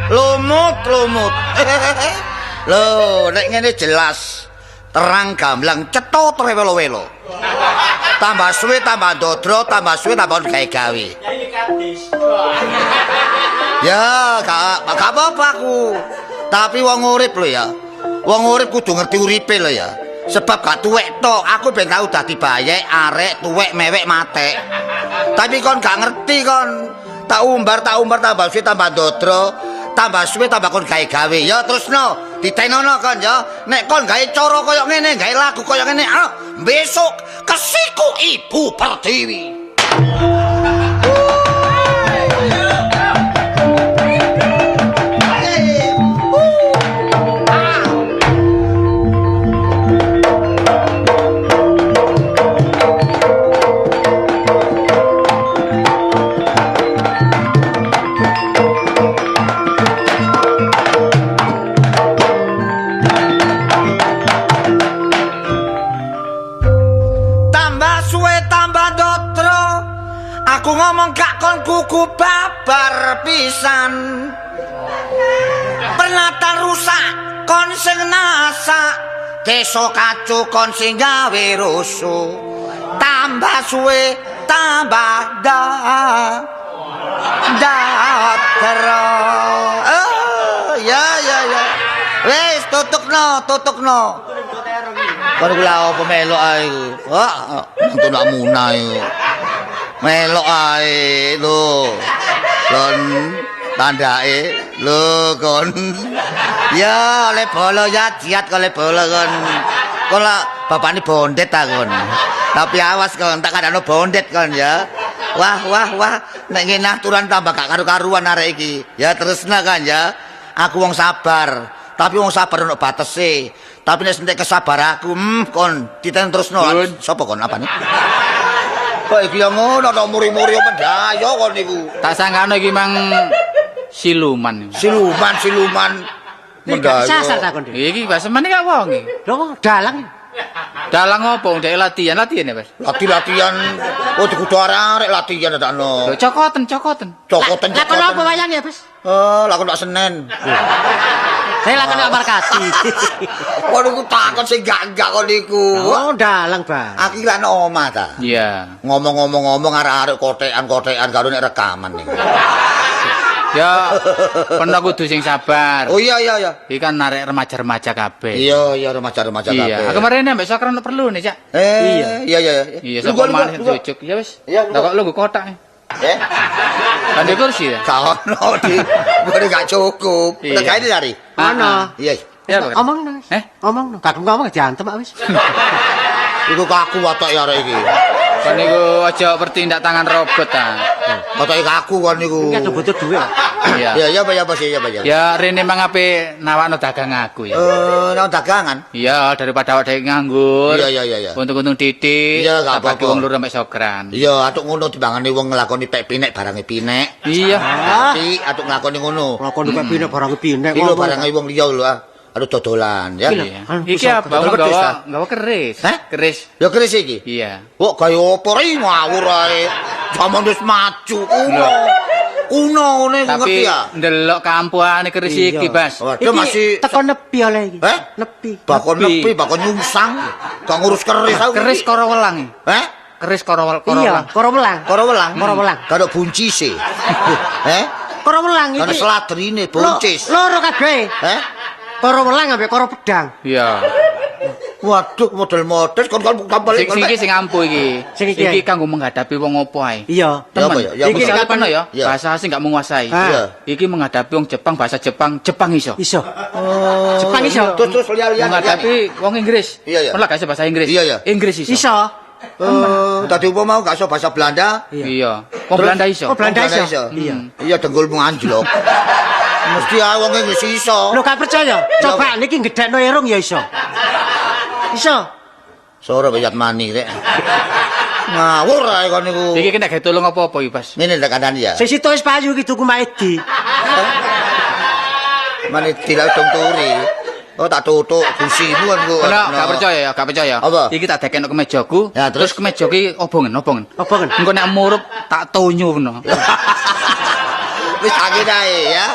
Lumut. Lho, nek ngene jelas terang gamblang cetha trewelo-welo. Tambah suwe tambah ndodro, tambah suwe tambah gawe-gawe. Ya, gak apa-apa aku. Tapi wong urip lho ya. Wong urip kudu ngerti uripe lho ya. Sebab gak tuwek tok, aku ben tau dadi bayek, arek, tuwek, mewek, matek. Tapi kon gak ngerti kon. Tak umbar tambah suwe tambah ndodro, tambah suwe tambah kon gawe-gawe. Ya terusno, ditenono kon ya. Nek kon gawe cara kaya ngene, gawe lagu kaya ngene, besok kesiku Ibu Pertiwi. pisan penatan rusak kon sing nasak desa kacu kon sing gawe rusuh tambah suwe tambah ya wis tutukno kon kula apa melok ae wah nonton nak munah iku melok ae lho kon tandake lho kon ya oleh bola ya jiat oleh bola kon lah bapakne bondet ta kon tapi awas kon tak kadano bondet kon ya wah nek ngene aturan tambah gak karu-karuan arek iki ya terusna kan ya aku wong sabar tapi wong sabar ono batese tapi nek entek kesabar aku kon titen terusno sapa kon apane kok iki yo ngono tok muri-muri pendaya kon niku Tak sangkano iki mang siluman. siluman Mendayo. Sasar ta kon. Iki basemane gak wong iki. Lho dalang. Dalang opo ndek latihan ya, Mas? latihan oh dikudu arek latihan dadakno Lho cokoten. cokoten Lakon apa wayang ya, Bos? lakon Pak Senen Saya lakon Pak Markati. kok niku takon sing gak kok niku Oh, dalang, Bang. aku lan omah ta Iya. ngomong arek-arek kotekan karo nek rekaman niku Ya kono kudu sing sabar. oh iya Iki kan arek remaja-remaja kabeh. iya remaja-remaja Iya, kabeh kemarin ambek sokran perlu nih, Cak. iya Iya, sapa maneh jujuk. Ya wis. Iya, Lah kok lu nggo kotak. Kan di kursi ya? gak ono di gak cukup Iya. gawe dari Ono. iya Ya, Pak. Omongno. Omongno. Gak ngomong diantem wis. iku kaku watak ya arek iki Kon niku aja bertindak tangan robot ta. watake kaku kon niku Iki butuh duit. Iya. iya Pak ya Ya rene mang ape nawakno dagang aku ya. nang dagangan Iya, daripada awak dhewe nganggur. Iya. Untung-untung titik. Iya, gak tak bagi apa-apa. wong loro mek sokran. iya atuk ngono timbangane wong nglakoni pek pinek barange pinek Iya. tapi atuk nglakoni ngono Lakon duwe pinek barang pinek. iki lho barange wong liya lho aduh dodolan ya Iya. Anu, Iki pusat apa? betul, betul, Ustaz. Gawa keris. Hah? Keris. ya keris iki Iya. kok gawe opo ri ngawur ae jaman wis maju kuno ngene Tapi ngerti ya ndelok kampuane keris iki, Bas. waduh masih teko nepi oleh iki. Eh? Nepi. bakon Nepi. nepi bakon nyungsang gak ngurus keris aku Keris karo welang. Keris karo Iya, welang. karo welang. karo welang welang. karo buncise Karo welang karo iki. seladrine buncis Loro kabeh. Karo welang ambek karo pedang. Iya. waduh model-model kon balik Sing iki sing ampuh iki. Sing iki, Iki kanggo menghadapi wong opo ae. Iya. Ya apa ya? Ya Iki apa? kapan ya? Ya. Bahasa asing gak menguasai. Ah. Iki menghadapi wong Jepang, bahasa Jepang iso. Iso. Jepang iso. Terus lihat Menghadapi wong Inggris. Iya. Kon lah gak iso bahasa Inggris. Iya. Inggris iso. Iso. tadi umpama mau gak iso bahasa Belanda Iya. Wong Belanda iso. Oh, Belanda iso. Iya. Iya dengkulmu anjlok. Mesti wong Inggris iso. Lho gak percaya? Coba niki gedhekno irung ya iso. Iso. Sore bayat mani rek. Ngawur ae kon niku. Iki kena gawe tulung apa-apa iki, Bas. Ngene lek kandhani ya. Sing situ wis payu iki tuku maedi. Mani dilak dong turi. Oh tak tutuk gusimu kan ku. Kono gak percaya. Apa? Iki tak dekekno kemejaku. Ya, terus? kemeja iki obongen. Apa kan? Engko nek murup tak tonyo ngono. Wis angin ae ya.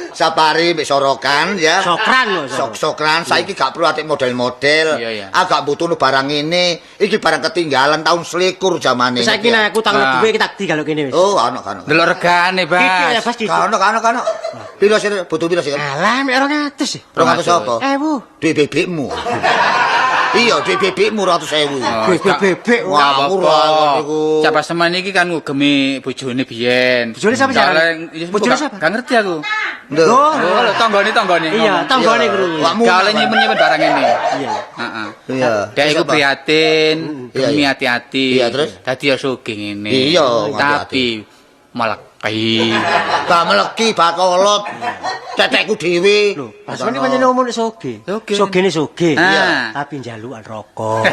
Sapari mbek sorokan ya. Sokran lho. Sok-sokran saiki gak perlu atik model-model. Iya. Agak butuh barang ini. Iki barang ketinggalan tahun selikur zamane. Saiki nek aku tangan duwe iki tak di kalau kene wis. Oh, ano. Delok regane, Iki ya Bas. Bas iki. Kano. Piro sih butuh piro sih? Alah mek 200 sih. 200 apa? 1000. Duit bebekmu. Iya, duit bebekmu 100.000. Duit bebek. Wah, murah niku. Siapa semen iki kan ngugemi bojone biyen. Bojone sapa, Jan? Bojone sapa? Gak ngerti aku. Lho. Oh, Oh, lho tanggane. iya, tanggane krungu. Wah, Gale nyimpen barang ini. Iya. Heeh. Iya. Dek iku Siapa? prihatin, Iya, gemi iya. hati-hati. Iya, terus? Dadi ya sugih ngene. Iya, Tapi meleki. Gak meleki bakolot. Tetekku dhewe. Lho, pas ini pancen umum soge. Soge. Sogene soge. Ah. Tapi njalukan rokok.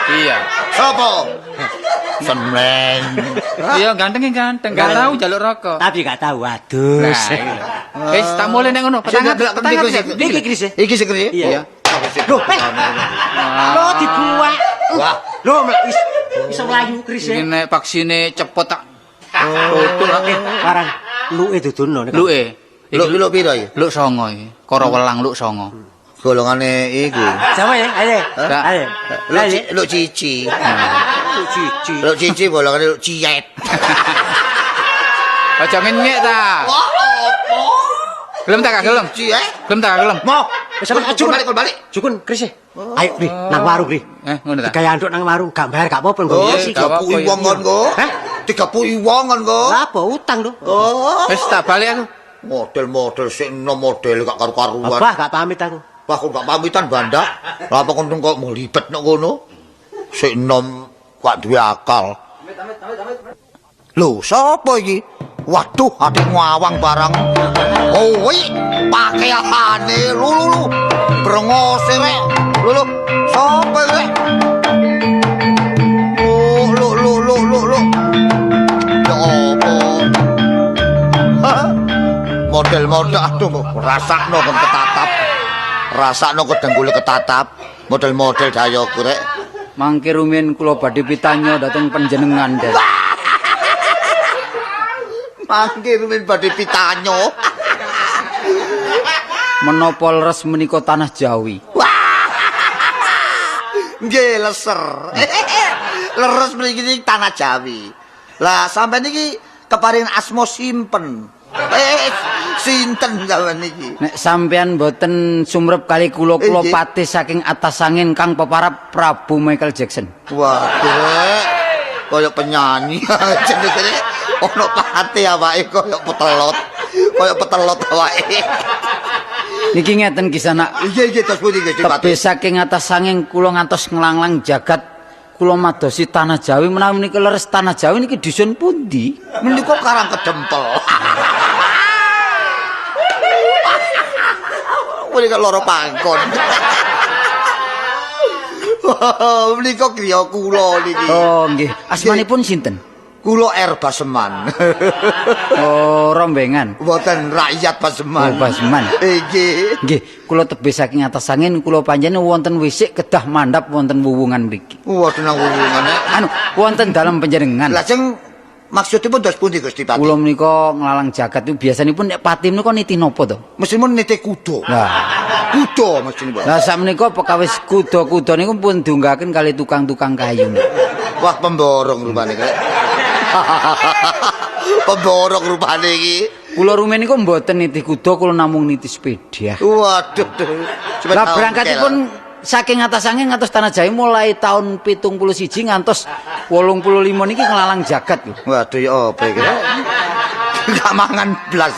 Iya. Sopo? Semen. Iya, ganteng. Gak tahu jaluk rokok. Tapi gak tahu adus. Nah, iya. Wis tak mulai nek ngono. Petang Iki Kris. Iki sing kene. Iya. Loh, lo dibuat. Wah. Loh, iso mlayu Kris. Iki nek vaksine cepet tak Tutuk lho. Parang luke dudono. Luke. Luk piro iki? Luk 9 iki. Kara welang luk 9. Golongane iku. Sama ya? Ayo. Kak. Ayo. Luk cici. Luk cici. Luk cici golongane luk ciyet. Aja ngenyek ta. Gelem ta, Kak? Gelem? Ciyet. Gelem ta, Kak? Gelem? Mau. Sama Jukun balik. Jukun, Kris. Ayo, Kris. Nang warung, Kris. Ngono ta. Gaya anduk nang warung, gak bayar gak apa-apa nggo. Oh, Iya, gak apa-apa, 30 wong kon go. Hah? 30 wong kon go. Lah apa utang lho? Oh, Wis tak balik aku. model-model sik enom model gak karu-karuan. Apa gak pamit aku? Wah, kok gak pamitan bandak. Lah apa kon kok mau libet nek ngono? Sik enom gak duwe akal. Lho, sapa iki? Waduh, ati ngawang barang. Oh, woi, pakaiane lu. Brengose rek. Lu. Sapa rek? Oh, lu. Ya apa? Hah? Model-model aduh rasakno kon ketatap. Rasakno kedenggule ketatap. Model-model dayoku rek. Mangke rumiyin kula badhe pitanyo dhateng panjenengan, Den. Mangke rumin badhe pitanyo. Menapa leres menika tanah Jawi? Nggih leser. Leres mriki tanah Jawi. Lah sampean iki keparing asma simpen. Sinten sampean iki? Nek sampean boten sumrep kali kula Nggih. patih saking atas angin kang peparap Prabu Michael Jackson. Waduh. Kaya penyanyi jenenge ono pate awake kaya petelot awake. Niki ngeten kisana. Iya tos pundi Gusti Tebih Pati. saking atas angin kula ngantos nglanglang jagat kula madosi tanah Jawi menawi menika leres tanah Jawi niki dusun pundi? Menika Karang Kedempel. Menika loro pangkon. Menika griya kula niki. Oh nggih. Asmanipun sinten? Kula R Baseman. Oh rombengan. Mboten rakyat Baseman. Oh, Baseman. Nggih. Nggih, kula tebih saking atas angin kula panjenengan wonten wisik kedah mandhap wonten wuwungan mriki. Waduh nang hubungane. Anu, wonten dalem panjenengan. Lajeng maksudipun dos pundi Gusti Pati? Kula menika nglalang jagat itu biasanipun nek pati menika niti napa to? Mestimun nite kuda. Lah, Kuda mestinipun. lah sakmenika perkawis kuda-kuda niku pun diunggahaken kali tukang-tukang kayu. Wah pemborong rupane kek. Pemborong rupane iki. Kula rumiyin niku mboten niti kuda, kula namung niti sepeda. Waduh. Lah berangkatipun saking atas angin ngantos tanah Jawi mulai tahun 71 ngantos 85 niki nglalang jagat lho. Waduh ya apa iki? Gak mangan blas.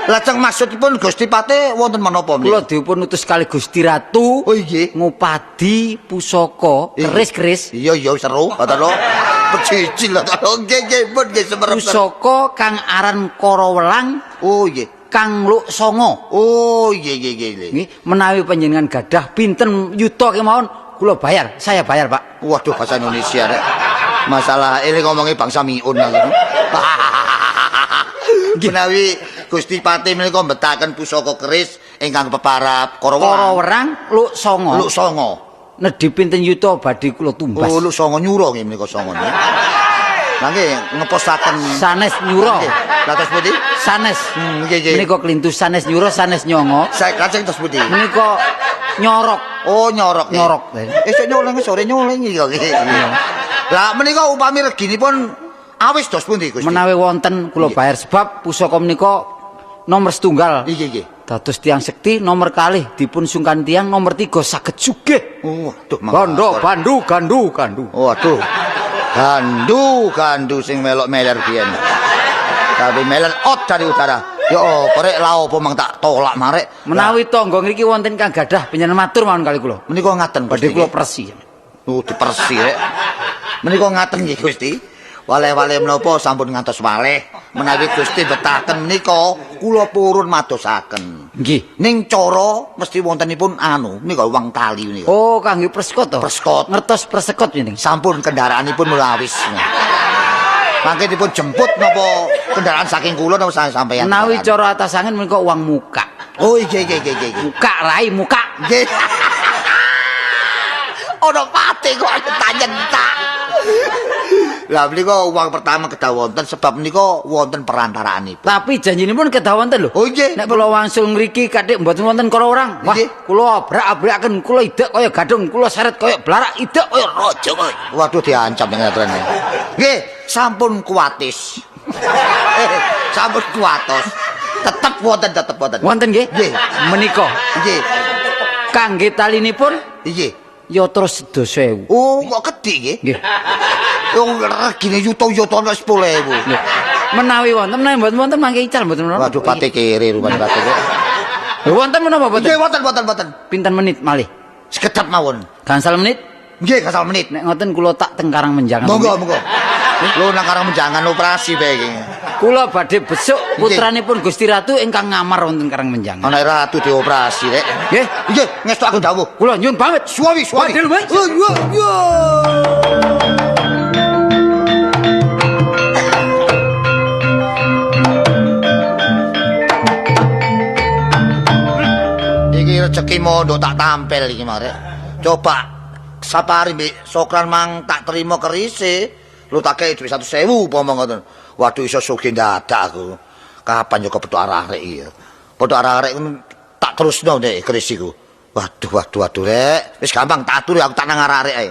Lajeng maksudipun Gusti Pati wonten menapa Kula menika? dipun utus kali Gusti Ratu Oh nggih. ngupadi pusaka keris-keris Iya seru kata lo. Pecicil lah kalau nggih pun nggih semerep. pusaka kang aran Karawelang Oh nggih. Kang Luk Songo. Oh nggih. Nggih, menawi panjenengan gadah pinten yuta kemawon kula bayar, saya bayar, Pak. Waduh bahasa Indonesia rek. Masalah ini ngomongin bangsa miun aku. Menawi Gusti Pati menika mbetaken pusaka keris ingkang peparap Karawelang. Karawelang Luk Songo. Luk Songo. Nedhi pinten yuta badhe kula tumbas. Oh Luk Songo nyuro nggih menika Songo nggih. Lah nggih ngeposaken Sanes nyuro. Lah terus pundi? Sanes. Nggih. Menika klintu sanes nyuro, sanes nyongo. Saya kacang terus pundi? Menika nyorok. Oh nyorok. Nyorok. Esuk nyoleng sore nyoleng iki kok. Lah menika upami reginipun awis dos pundi Gusti? Menawi wonten kula bayar sebab pusaka menika nomor setunggal. Nggih. Dados tiang sekti nomor kalih dipun sungkan tiang nomor 3 saged sugih. Waduh Gondo gandu. Waduh. Gandu sing melok meler biyen. Tapi meler ot dari utara. Ya apa rek la opo mang tak tolak marek. Menawi tangga ngriki wonten kang gadah panjenengan matur mawon kali kula. Menika ngaten Badhe Gusti. kula persi. Oh dipersi rek. Menika ngaten nggih Gusti. Waleh-waleh menapa sampun ngantos waleh. Menawi Gusti betaken menika kula purun madosaken. Nggih. Ning cara mesti wontenipun menika uang tali menika. Oh, kangge persekot to? Persekot. Ngertos persekot ning. Sampun kendaraanipun mulai awis. Mangke dipun jemput napa kendaraan saking kula napa sampeyan? Menawi cara atas angin menika uang muka. Oh nggih. Muka rai muka. Nggih. Ono pate kok tanya-tanya. Lah menika uang pertama kedah wonten sebab menika wonten perantaraanipun. Tapi janjinipun kedah wonten lho. Oh nggih. Nek kula wangsul mriki kadhik mboten wonten kala orang. Wah, Nggih. kula abrak-abraken, kula idek kaya gadung, kula seret kaya blarak, idek kaya raja kaya. Waduh diancam dengan aturan. Nggih, sampun kuatis. Sampun kuatos. Tetep wonten. Wonten nggih? Nggih. Menika Nggih. kangge talinipun Nggih. ya terus 10.000. Oh, kok kedhi nggih? Nggih. Wong regine yuto-yuto nek 10.000. Menawi wonten menawi mboten wonten mangke ical mboten menapa. Waduh pate kere rupane pate. Lho wonten menapa mboten? Nggih, wonten. Pinten menit malih? Sekedap mawon. Gangsal menit. Nggih, gasal menit. Nek ngoten kula tak teng Karang Menjangan. Monggo. Lho nang Karang Menjangan operasi bae iki. Kula badhe besuk putranipun Gusti Ratu ingkang ngamar wonten Karang Menjangan. Ana ratu dioperasi rek. Nggih, Nggih, ngestokaken dawuh. kula nyuwun pamit. Suwi. Wadil, Mas. Oh, iya. Iki rezeki mondok tak tampil iki marek. Coba sapari mbek Sokran mang tak terima kerise. Lu tak kei duit 100.000 umpama ngoten. Waduh iso sugih dadak aku. Kapan yo kepethuk arek iki. Pethuk arek tak terusno nek keris iku. Waduh rek. Wis gampang tak atur aku tak nang arek ae.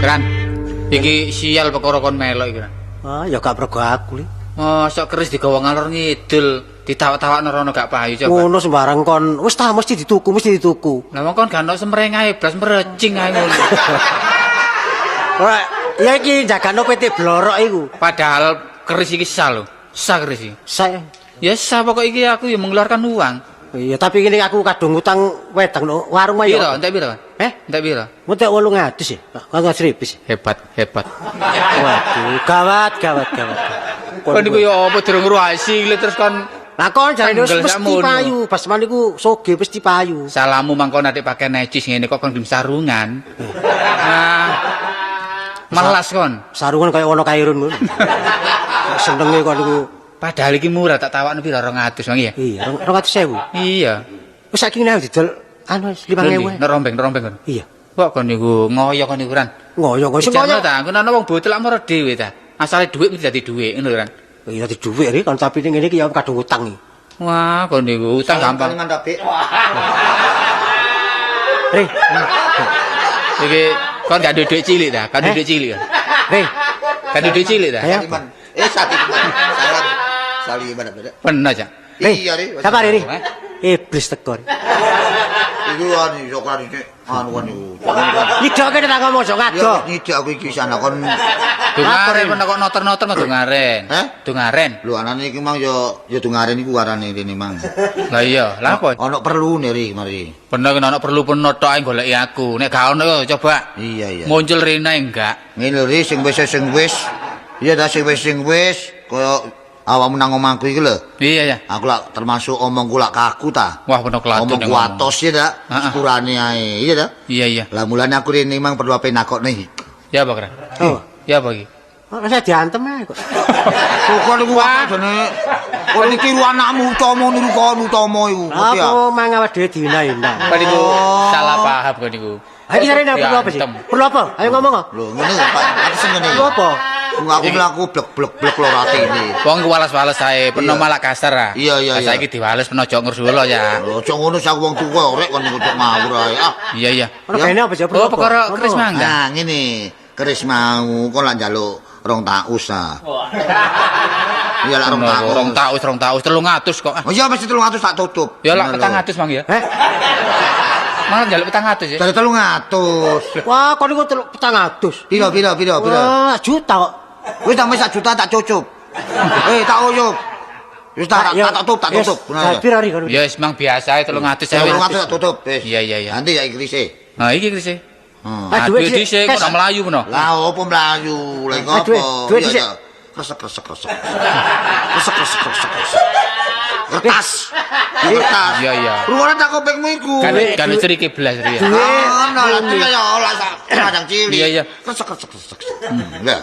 Kran. Iki sial perkara kon melok iki. Kran. Ah, ya gak pergo aku li. Mosok keris digawa ngalor ngidul, ditawak-tawakno rono gak payu coba. Ngono sembarang kon. Wis ta mesti dituku. Lah wong kon gak ono semreng ae blas merecing ae ngono. Ora, ya iki jagano PT Blorok iku. Padahal keris iki sah lho. Sah keris iki. Saya Ya sah pokok iki aku ya mengeluarkan uang. iya, tapi ini aku kadung utang wedang no warung mah Piro? ya. Entek piro? Entek piro? Mutek 800 ya. Kanggo 1.000. Hebat. Waduh, gawat. Kon niku ya apa durung ruasi terus kon Lah kon jarene wis Tanggal mesti sakmono. payu, pas maniku soge mesti payu. salamu mangko nanti pakai necis ngene kok kon dim sarungan. Nah. Malas kon. Sarungan kaya ana kairun ngono. Senenge kon niku. Padahal iki murah tak tawakno piro 200 Bang ya. Iya, 200.000. Iya. Wis saiki nek didol anu 5.000. Nerombeng kon. Iya. Kok kon niku ngoyo kon niku Ran. Ngoyo kok Semono semono. ta, kon ana wong botel lak mara dhewe ta. Asale dhuwit mesti dadi dhuwit ngono Ran. Iya di dhuwit iki kon tapi ning ngene iki ya kadung utang iki. Wah, kon niku utang gampang. Re, Iki kon gak duwe dhuwit cilik ta? Kan duwe dhuwit cilik kan. re. Kan duwe dhuwit cilik ta? Ayo. Saliman bener. Pernah aja. Re. Iya, Re. Sabar Re. Iblis teko. Iku anu Sokran iki anu kan iku. Nidoke tak ngomong sok Ya ado. nyidik aku iki sana kon. Dungaren kon kok noter-noter kok dungaren. Hah? Dungaren. Lho anane iki mang ya dungaren iku warane rene mang. Lah iya, lah apa? Ana perlu ri mari. Bener kena perlu pun tok ae goleki aku. Nek gak ono yo coba Iya. muncul rene enggak. Ngene ri sing wis. Iya ta sing wis kaya awakmu nang omahku iki lho. Iya ya. Aku lak termasuk omongku lak kaku ta. Wah bener kelatun Omongku atos ya ta. Heeh. Sepurane ae. Iya ta. Iya. Lah mulane aku rene mang perlu ape nakokne. Ya apa kira? Oh. Ya apa iki? Saya diantem ae kok. Kok niku jane. Kok iki ru anakmu utama niku kon utama iku. Ngerti ya? Aku mang awak dhewe dihina-hina. Kok niku salah paham kok niku. Ayo cari perlu apa sih? Diantem. Perlu apa? Ayo ngomong kok. Lho ngene Pak, aku sing ngene. Perlu apa? Aku mlaku blek-blek loro atine. Wong ku walas-walas ae, peno Iya. malah kasar ah. Iya. Saiki diwales peno aja ngersula ya. Lho aja ngono sak wong tuwa rek kon niku cok ngawur ae. Ah. Iya. Ono Ya. kene apa sih? Perlu Oh, apa? perkara Ngomong. keris mangga. Nah, ngene. Keris mau kok lak njaluk 2 taus ah. Iya lak 2 taus. Rong taus 300 kok. Oh iya mesti 300 tak tutup. Ya lak Ngono lho. 400 Mang ya. Heh? Malah njaluk 400 ya. Dari 300. Wah, kok niku 400. Piro? Wah, juta kok. Wis tak 1 juta tak cucup. Tak uyup. Wis tak tutup. Piro ri kon? Ya wis mang biasa 300 Saya wis. 300 tak tutup. Wis. Iya. Nanti ya ikrisi. Nah iki Kris. Ah, duwe dhisik kok ora mlayu meno. Lah opo mlayu? Lha iku duwe- apa? duwe Iya, dhisik. iya. Kresek. Kertas. Kertas. Iya, iya. Ruwane tak kopengmu iku. Kan cerike belas ya. Ono lah iki ya olah sadang cilik. Iya, iya. Kresek. Enggak.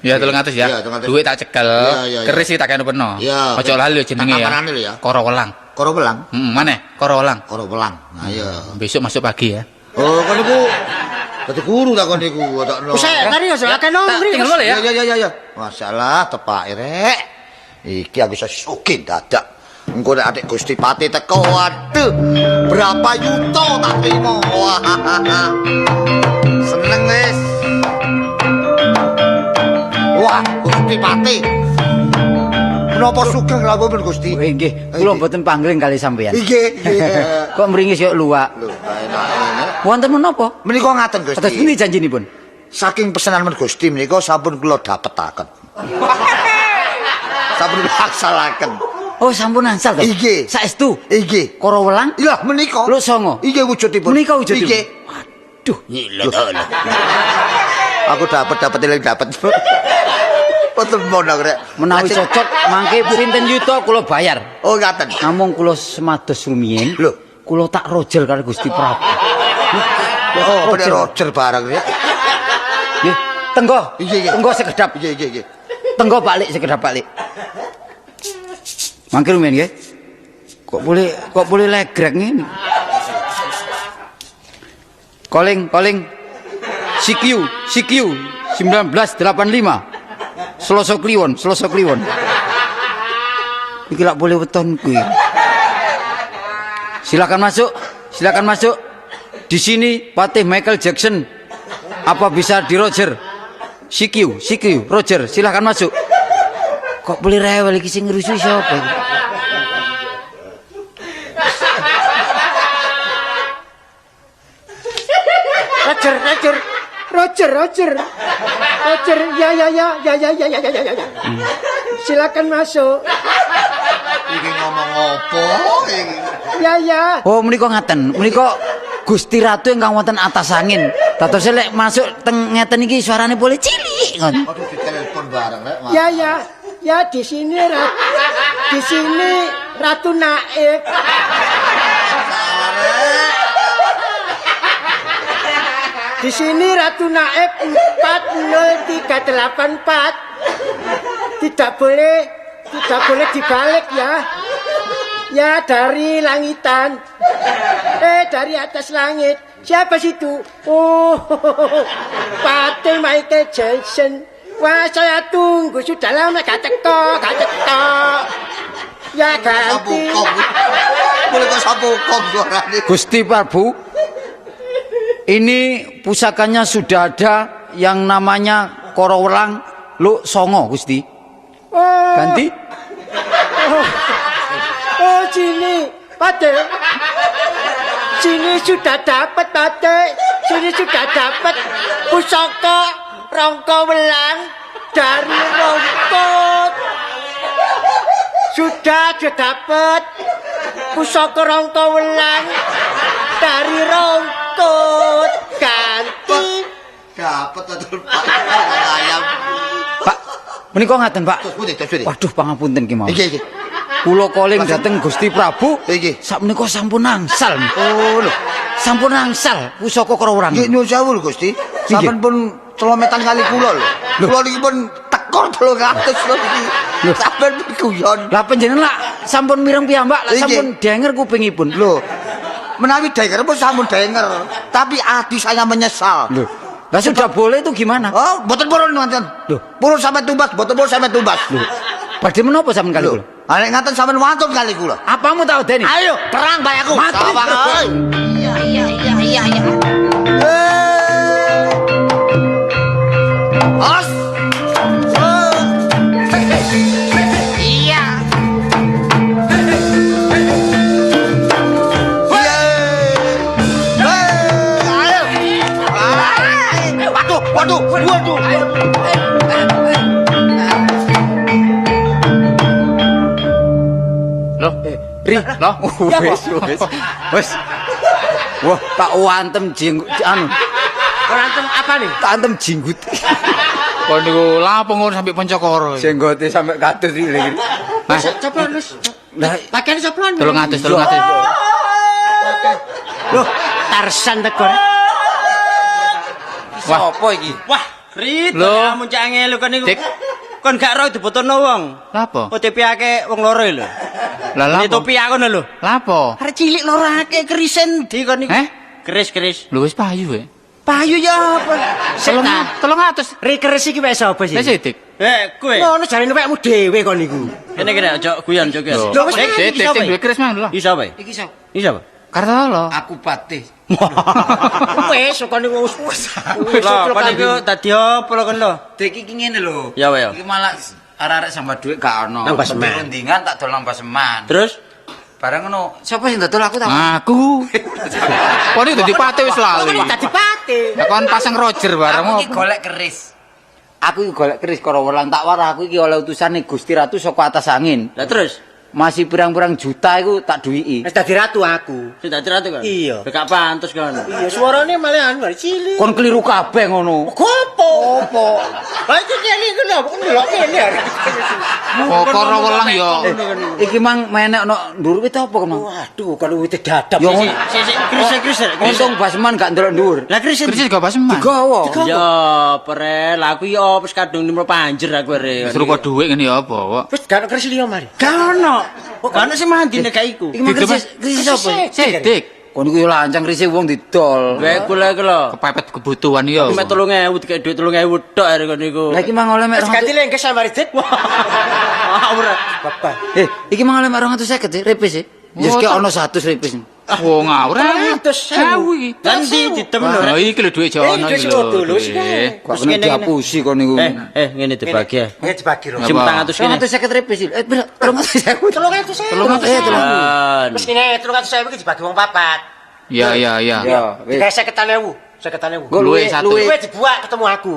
Ya 300 ya. Iya, 300. Duit tak cekel. Iya, iya, iya. Keris iki tak kene peno. Iya. Aja lali jenenge ya. Kamarane lho ya. Koro Welang. Koro welang. Maneh Koro Welang. Koro welang. Nah iya. Besok masuk pagi ya. Oh, kan iku dadi guru tak kon iku, takno. Wis tari ya akeh nomri. Tinggal boleh ya. Ya. Masalah tepak rek. Iki aku iso sugih dadak. Engko nek adik Gusti Pati teko, waduh, berapa yuto tak trimo. Wah. Seneng wis. Wah, Gusti Pati. Menapa sugeng rawuh Gusti? Nggih, kula mboten pangling kali sampeyan. Nggih. Kok mringis yo luwak. Lho, enak. Wonten menapa? Menika ngaten Atas Gusti. pundi janjinipun? Saking pesanan men Gusti menika sampun kula dapetaken. Sampun laksanaken. Oh, sampun angsal to. Nggih. Saestu. Nggih. Koro Welang. Iya menika. Lho songo. Nggih wujudipun. Menika wujudipun. Nggih. Duh, Aku dapat eling dapat. Boten mondok rek. menawi cocok mangke pinten yuta kula bayar. Oh ngaten. Namung kula semados rumiyin. Lho. Kula tak rojel karo Gusti Prabu. Oh, bener Roger bareng rek. Nggih, tenggo. Nggih. Tenggo sekedap. Nggih. Tenggo balik sekedap balik. Mangke rumiyin nggih. Kok boleh legrek ngene. Calling CQ 1985. Selasa Kliwon. Iki lak boleh weton kuwi. Silakan masuk. Di sini Patih Michael Jackson. Apa bisa di Roger? CQ, Roger, silakan masuk. Kok boleh rewel iki sing ngerusuhi sapa iki? Roger. Ya. Silakan masuk. Iki ngomong opo iki? Ya. Oh, menika ngaten. Menika Gusti Ratu ingkang wonten atas angin. Dados lek masuk teng ngeten iki suarane boleh cilik ngoten. Aduh ditelepon bareng rek. Ya di sini Ratu Naik. Di sini Ratu Naik 40384. Tidak boleh dibalik ya. Ya dari langitan. Dari atas langit. Siapa situ? Oh, Patih Michael Jackson. Wah, saya tunggu sudah lama gak teko. Ya ganti. Boleh kok sapu kok suarane. Gusti Prabu, ini pusakanya sudah ada yang namanya Koro Welang Lu Songo, Gusti. Oh, Ganti. oh sini, Patih. Sini sudah dapat, Patih. Sini sudah dapat pusaka Rangka Welang dari Rongkot. Sudah dapat pusaka Rangka Welang dari Rongkot. Ganti. Dapat atur Pak. Ayam. Pak, menika ngaten, Pak. Sudah. Waduh, pangapunten ki mawon. Iki. Kula calling dateng Gusti Prabu. Iki. Sakmenika sampun angsal. Oh lho. Sampun angsal pusaka Koro Welang. Nggih nyuwun sewu lho Gusti. Sampeyan pun celometan kali kula lho. Kula niki pun tekor 300 lho iki. Sampeyan pun guyon. Lah panjenengan lah sampun mireng piyambak, lah Iki. sampun denger kupingipun. Lho. Menawi denger pun sampun denger, tapi hati saya menyesal. Loh. Lah sudah boleh itu gimana? Oh, boten purun ngoten. Loh. Purun sampai tumbas, boten purun sampai tumbas. Badhe menapa sampean kali kula? Nek ngaten sampean wantun kali kula. Apamu tak odeni? Ayo, perang bae aku. Mati. Sawang oi. Iya. Os. Iya. Waduh. Loh, Ri, loh. wis. Wah, tak wantem anu. Berantem apa nih? Tak antem jinggut. Kon niku lapo ngono sampe Poncokoro. Jenggote sampe katut iki. Mas, Ceplan wis. Lah Pakaian ceplan. 300. Loh, Tarsan tekor. wah apa iki? Wah, Rit, Lho. kamu cak ngelu kon niku. Dik. Kon gak roh dibotono wong. Lapo? OTP ake wong loro lho. Lah Ini lapo? topi aku lho. Lapo? Arek cilik loro ake kerisen di kon niku. Keris. Lho wis payu we. Payu ya apa? Seta. 300. Rekeres iki wis sapa sih? Wis Dik. Kowe. Ngono jarine wekmu dhewe kon niku. Kene ojo guyon Lho, guyon. Dik sing duwe keris mang lho. Iso apa? Iki sapa? Iso apa? Kartolo. Aku patih. Wis kon niku wis. Lah, kon niku dadi apa lho kon lho? Dek iki ngene lho. Ya, ya. Iki malah arek-arek sambat dhuwit gak ono. Nang Paseman. Rundingan tak dol nang Paseman. Terus Bareng ngono, sapa sing dodol aku tak? Aku. Kon iki dadi pate wis lali. Dadi pati. Lah kon pasang Roger bareng Aku iki apa? golek keris. Aku iki golek keris karo welang tak warah aku iki oleh utusane Gusti Ratu saka atas angin. lah terus Masih pirang-pirang juta iku tak duwiki. Wis dadi ratu aku. sing dadi ratu kan? Iya. Gak pantes kan. Iya, suarane malahan mari cilik. Kon keliru kabeh ngono. Gopo? Apa? Lah iki kene iku lho, kok ndelok kene arek. Oh, karo welang ya. Iki mang menek ono ndur wit apa kemang? Waduh, kalau wite dadap. Yo Kris. untung Basman gak ndelok ndur. Lah Kris. Keris gak paseman. Digawa. Ya, perel, aku ya wis kadung nimro panjer aku re. Suruh kok dhuwit ngene ya apa kok. Wis gak ono keris liya mari. Gak ono. Kok gak ono sing mandine gak iku. Iki mang krisis sapa? Sedik. Kon iku yo lancang krise wong didol. Wae kula iki lho. Kepepet kebutuhan ya. Mek 3.000 dikek dhuwit 3.000 tok arek kon niku. Lah iki mang oleh mek Wis ganti lengkes mari dit. Ora. Bapak. iki mang oleh mek 250 repis e. Ya sik ono 100 repis. Oh, ngawur. 100.000 iki. Lan di ditemen lho. Lah iki lho dhuwit jono iki lho. Dulu sih. Kok kena diapusi kon niku. Ngene dibagi ya. Nggih dibagi lho. Sim 300 kene. 250 repis. 350. 300.000. Wis kene 300.000 iki dibagi wong papat. Ya. Ya, wis. Digawe 50.000. 50.000. Gua luwe satu. luwe. Kowe dibuak ketemu aku.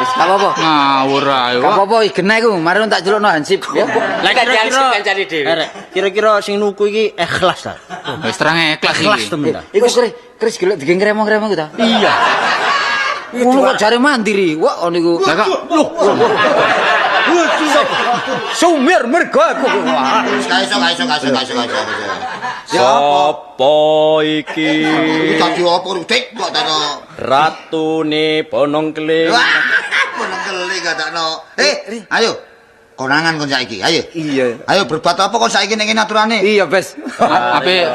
Wis gak apa-apa. Ngawur ae. Gak apa-apa iki genah iku, mari tak jelukno hansip ya. Lah kira-kira sing nuku iki ikhlas ta. Wis terang ikhlas Ikhlas iki. temen ta. Iku Kris gelek digengremong-gremong ku ta. Iya. Ngono kok jare mandiri. Wah niku. Lah kok Sumir mergo aku. Kaiso. Sopo iki? Iki dadi apa Rudik kok takno. Ratune Bonong Keling. Bonong keli gadakno. Ayo. Konangan kon saiki, ayo. Iya. Ayo berbuat apa kon saiki ning kene aturane? Iya, Bes. ape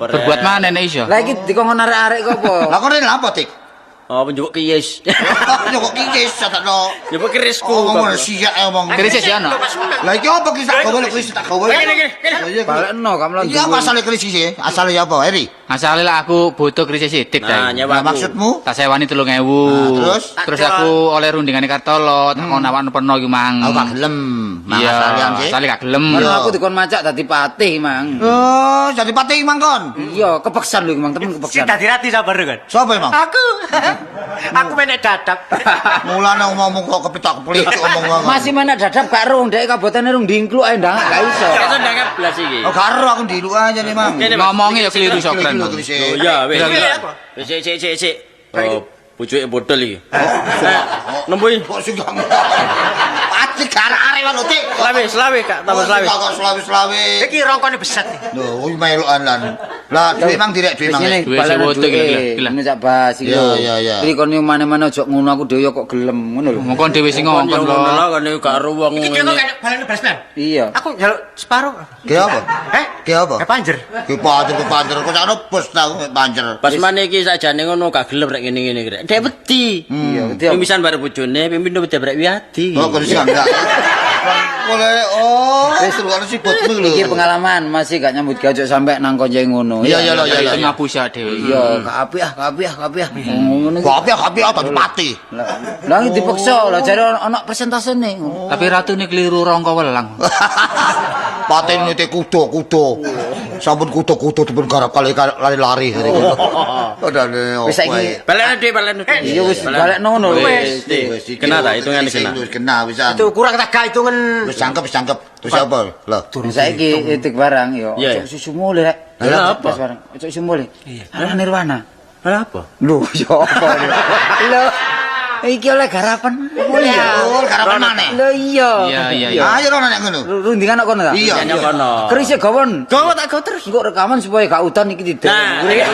berbuat mana nek iso? Lah iki dikongkon arek-arek kok apa? Lah kon rene lha apa, Dik? Oh, penjupuk kiyes. Yo kok kikis takno. Njupuk kerisku. Ngomong siak ngomong. Keris ya ono. Lah iki apa kris tak gawe kris tak gawe. Balekno kamu Iki apa asale kris iki? Asale ya apa, Eri? Asale lah aku butuh keris sidik Nah, ta. nyewa Nah, maksudmu? Tak sewani 3.000. terus? Terus aku oleh rundingane Kartolo, tak kon awan peno iki mang. Aku gak gelem. Iya, Asalean sih. asale gak gelem. Ngono aku dikon macak dadi patih, Mang. Oh, jadi patih mangkon. Iya, kepeksan lho, Mang, temen Sing kepeksan. dadi rati sabar kan. Sopo emang? Aku. Aku menek dadap. Mulane ngomong kok kepitak kepelicuk ngomong wae. Masih mana dadap gak rung, dek kabotane rung dingkluk ae ndang gak iso. Iso ndangep blas iki. Oh, karo aku ndiluk aja nih, Mang. Ngomongnya ya keliru sokren. Keliru, Mang. keliru. Oh iya, wis. Kira-kira. Sik. Oh, pucuke bodol iki. Nembui. Kok sing gak pati karare wae lho, Dik. Selawe Kak, tambah selawe. Kok selawe. Iki rongkone beset. Lho, kuwi melokan lan. Lah, duwe mang direk duwe mang. Wis ngene, Duwe balen sing foto duwe. gila. Ini cak bahas iki. Iya. Iki kon yo mane-mane aja ngono aku dhewe kok gelem ngono lho. Mongkon dhewe sing ngongkon Ngono lho. lho kan gak ero wong Iki kok ngene. balane beset. Iya. Aku njaluk separuh. Ki apa? Ki apa? Kayak panjer. Ki panjer kok sakno bos tau panjer. Pas maneh iki sakjane ngono gak gelem rek ngene-ngene rek. Dek wedi. Iya, wedi. Pemisan bare bojone, pemindo debrek wiadi. Oh, kok sing enggak. Boleh. Oh, wis terus sibutmu lho. Iki pengalaman masih gak nyambut gawe aja sampe nang konco ngono. Iya. Itu ngapusi dhewe. Iya, gak apik. Ngono iki. Kopi tadi pati. Lah iki dipaksa, lah jare ono persentasene. Tapi ratune keliru rongko welang. Paten nite kudo. sampun kutu-kutu dipun garap kali lari-lari. Padahal Wis saiki Balekno Dik, balekno Dik. iya wis balekno ngono lho. Wis, Dik. Kena ta hitungane kena. Wis kena wisan. Itu kurang tak hitungan. Wis cangkep. Terus apa? Lah, Saiki itik barang yo. Iya. Susu mulih rek. Lah, apa? Barang. Susu mulih. Ana Nirwana. Lah apa? Lho, yo apa? Lho. Iki oleh garapan mulih ya. oh, garapan maneh. Lho iya. Iya. Ayo rono nek ngono. Rundingan kok kono ta? Iya. Nyok kono. Keris gawon. Gowo tak go terus. Engko rekaman supaya gak udan iki tidak. Nah, ayo.